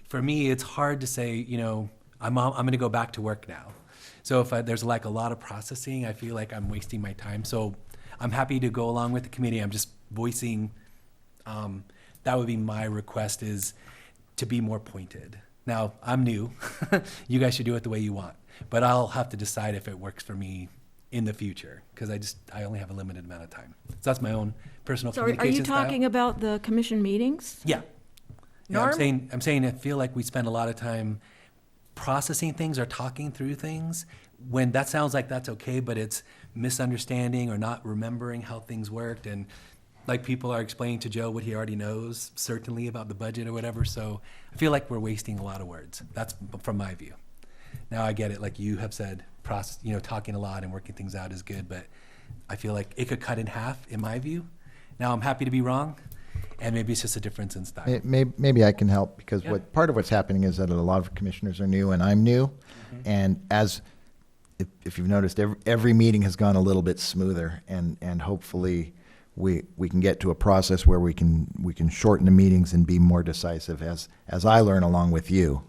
for me, it's hard to say, you know, I'm going to go back to work now. So if there's like a lot of processing, I feel like I'm wasting my time. So I'm happy to go along with the committee. I'm just voicing, that would be my request, is to be more pointed. Now, I'm new. You guys should do it the way you want. But I'll have to decide if it works for me in the future, because I only have a limited amount of time. So that's my own personal So are communication you style. talking about the commission meetings? Yeah. Yeah, Norm? I'm saying I feel like we spend a lot of time processing things or talking through things when that sounds like that's okay, but it's misunderstanding or not remembering how things worked. And like people are explaining to Joe what he already knows, certainly about the budget or whatever. So I feel like we're wasting a lot of words. That's from my view. Now I get it, like you have said, talking a lot and working things out is good, but I feel like it could cut in half in my view. Now I'm happy to be wrong, and maybe it's just a difference in style. Maybe I can help, because Yeah. part of what's happening is that a lot of commissioners are new, and I'm new. And if you've noticed, every meeting has gone a little bit smoother, and hopefully we can get to a process where we can shorten the meetings and be more decisive as I learn along with you.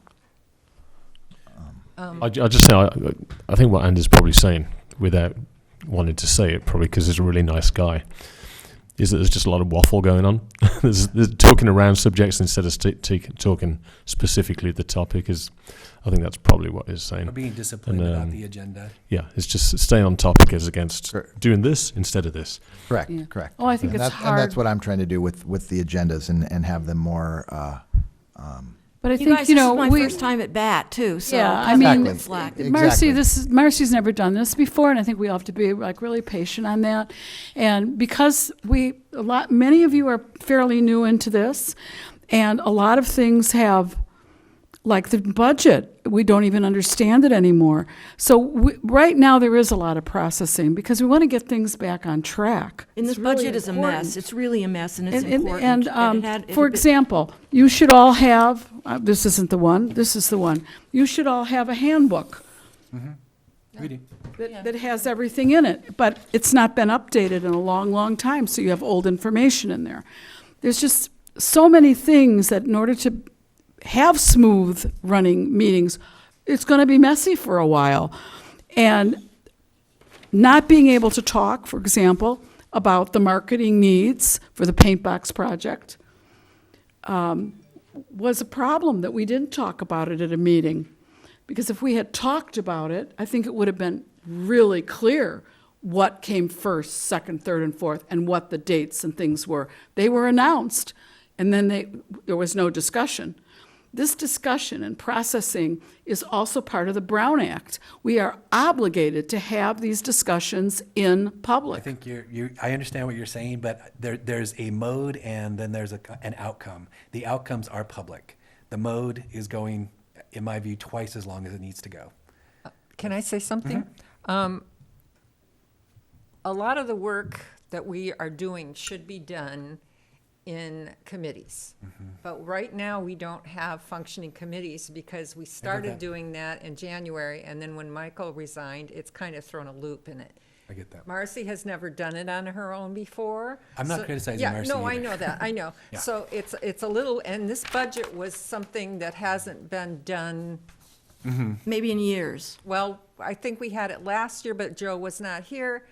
I just say, I think what Andy's probably saying, without wanting to say it, probably because he's a really nice guy, is that there's just a lot of waffle going on. there's talking around subjects instead of talking specifically the topic. I think that's probably what he's saying. Or being disciplined And, about the agenda. Yeah, it's just staying on topic as against Correct. doing this instead of this. Correct, Yeah. correct. Oh, I think And it's and that's hard. what I'm trying to do with the agendas, and have them more, But I You think, guys, you this know, is my we, first time at bat, too, so. Yeah, I cut me mean, some slack. Exactly. Marcy's never done this before, and I think we all have to be like really patient on that. And because many of you are fairly new into this, and a lot of things have, like the budget, we don't even understand it anymore. So right now there is a lot of processing because we want to get things back on track. And this It's really budget is a important. mess. It's really a mess, and it's And important. for example, you should all have, this isn't the one, this is the one. You should all have a handbook We do. that has everything in it, but it's not been updated in a long, long time, so you have old information in there. so many things that in order to have smooth running meetings, it's going to be messy for a while. And not being able to talk, for example, about the marketing needs for the paint box project was a problem that we didn't talk about it at a meeting. Because if we had talked about it, I think it would have been really clear what came first, second, third, and fourth, and what the dates and things were. They were announced, and then there was no discussion. This discussion and processing is also part of the Brown Act. We are obligated to have these discussions in I public. think I understand what you're saying, but there's a mode and then there's an outcome. The outcomes are public. The mode is going, in my view, twice as long as it needs to go. Can I say something? A lot of the work that we are doing should be done in committees. But right now, we don't have functioning committees because we started that. doing that in January, and then when Michael resigned, it's kind of thrown a loop in it. I get that. Marcy has never done it on her own before. I'm not So- criticizing yeah, Marcy no, I either. know that, I know. Yeah. So it's a little, and this budget was something that hasn't been done. Maybe in years. Well, I think we had it last year, but Joe was not here,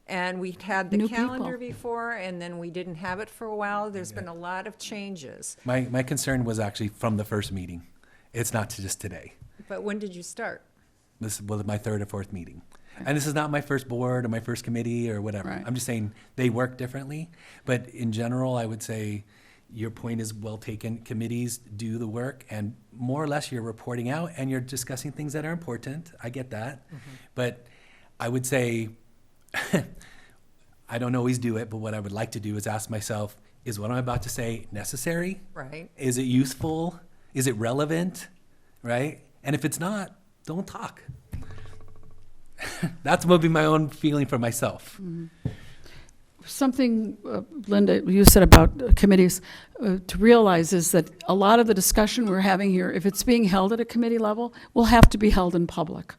and we had the New calendar people. before, and then we didn't have it for a while. There's been a lot of changes. My concern was actually from the first meeting. It's not just today. But when did you start? This was my third or fourth meeting. And this is not my first board or my first committee or whatever. Right. I'm just saying they work differently. But in general, I would say your point is well taken. Committees do the work, and more or less you're reporting out and you're discussing things that are important. I get that. But I would say, I don't always do it, but what I would like to do is ask myself, is what I'm about to say necessary? Right. Is it useful? Is it relevant? Right? And if it's not, don't talk. That's what would be my own feeling for myself. Something, Linda, you said about committees, to realize is that a lot of the discussion we're having here, if it's being held at a committee level, will have to be held in public.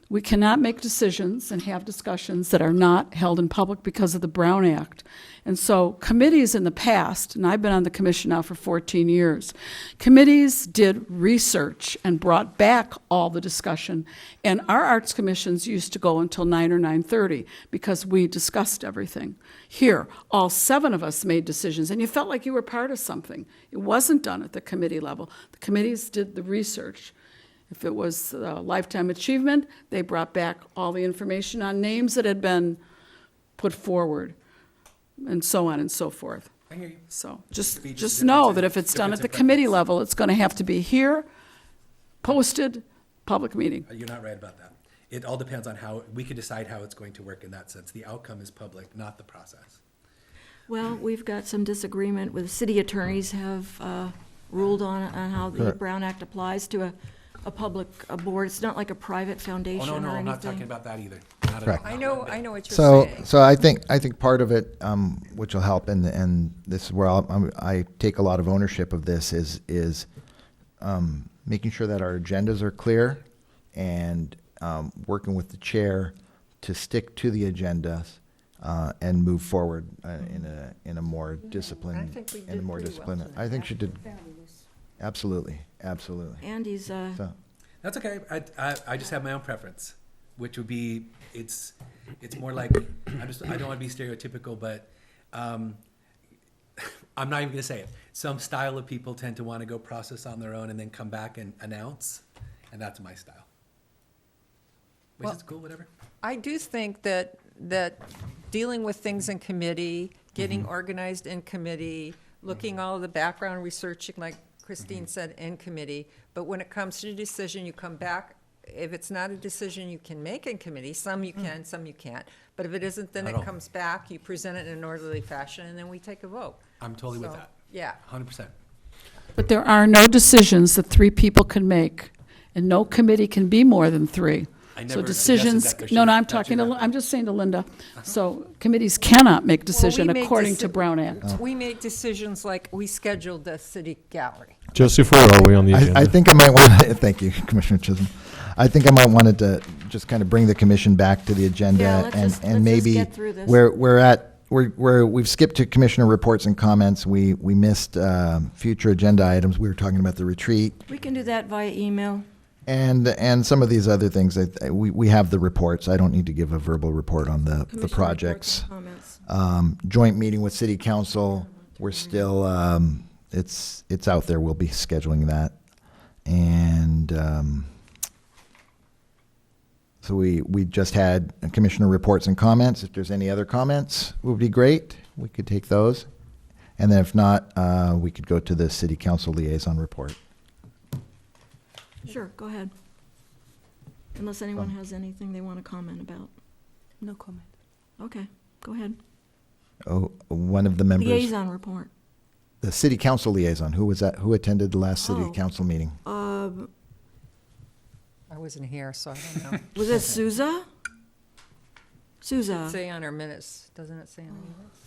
We cannot make decisions and have discussions that are not held in public because of the Brown Act. And so committees in the past, and I've been on the commission now for 14 years, committees did research and brought back all the discussion. And our arts commissions used to go until 9 or 9:30 because we discussed everything. Here, all 7 of us made decisions, and you felt like you were part of something. It wasn't done at the committee level. The committees did the research. If it was lifetime achievement, they brought back all the information on names that had been put forward, and so on and so forth. I hear you. So Be just just know difference that in- if it's done difference at the in committee preference. level, it's going to have to be here, posted, public meeting. You're not right about that. It all depends on how, we could decide how it's going to work in that sense. The outcome is public, not the process. Well, we've got some disagreement with city attorneys have ruled on how the Correct. Brown Act applies to a public board. It's not like a private Oh, foundation or no, anything. I'm not talking about that either. Not at Correct. all. I Not know, one bit. I know what you're So, saying. so I think part of it, which will help, and this is where I take a lot of ownership of this, is making sure that our agendas are clear and working with the chair to stick to the agendas and move forward in a more disciplined, think we in a did more pretty well disciplined. tonight. I think she did. Absolutely, absolutely. Andy's, So, That's okay. I just have my own preference, which would be, it's more like, I don't want to be stereotypical, but I'm not even going to say it. Some style of people tend to want to go process on their own and then come back and announce, and that's my style. Which Well- is cool, whatever. I do think that dealing with things in committee, getting organized in committee, looking all of the background researching, like Christine said, in committee, but when it comes to a decision, you come back. If it's not a decision you can make in committee, some you can, some you can't. But if it isn't, then Not it all. comes back, you present it in an orderly fashion, and then we take a vote. I'm totally with So, that. Yeah. 100%. But there are no decisions that 3 people can make, and no committee can be more than 3. I So never decisions, suggested that, no, Christine. I'm That's talking your to, background. I'm just saying to Linda, so committees cannot make decision Well, we made according to deci- Brown Act. We make decisions like we scheduled the city gallery. Joseph, where are we on the agenda? I think I might want to, thank you, Commissioner Chisholm. I think I might wanted to just kind of bring the commission back to the agenda Yeah, let's and just maybe get through this. we're at we've skipped to commissioner reports and comments. We missed future agenda items. We were talking about the retreat We can do that via email. and some of these other things. We have the reports. I don't need to give a verbal report on the Commissioner projects. reports and comments. Joint meeting with city council. We're still it's out there. We'll be scheduling that, and so we just had commissioner reports and comments. If there's any other comments, it would be great. We could take those, and then if not, we could go to the city council liaison report. Sure, go ahead. Unless anyone has anything they want to comment about. No comment. Okay, go ahead. Oh, one of the members, Liaison report. the city council liaison. Who was that? Who attended the last city Oh. council meeting? I wasn't here, so I don't know. Was it Souza? Souza. Say on our minutes, doesn't it say on our minutes?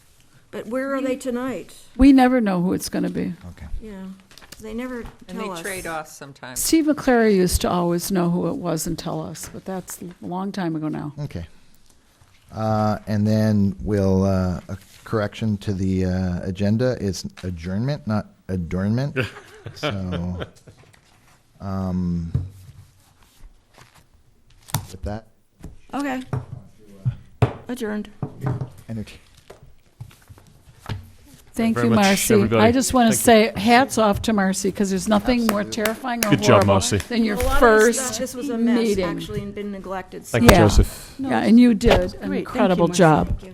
But where are they tonight? We never know who it's going to be. Okay. Yeah, they never And tell they us. trade off sometimes. Steve McClary used to always know who it was and tell us, but that's a long time ago now. Okay. And then we'll, a correction to the agenda is adjournment, not adornment. So, with that, Okay. Adjourned. entertain. Thank very you, much, Marcy. everybody. I just want to Thank say hats off to Marcy, because there's nothing more terrifying or Good job, horrible Marcy. than your A lot of first this was a mess, meeting. actually, and been neglected. so Thank you, Yeah. Joseph. Yeah, and you did an great. Thank you, incredible Marcy. job. Thank you.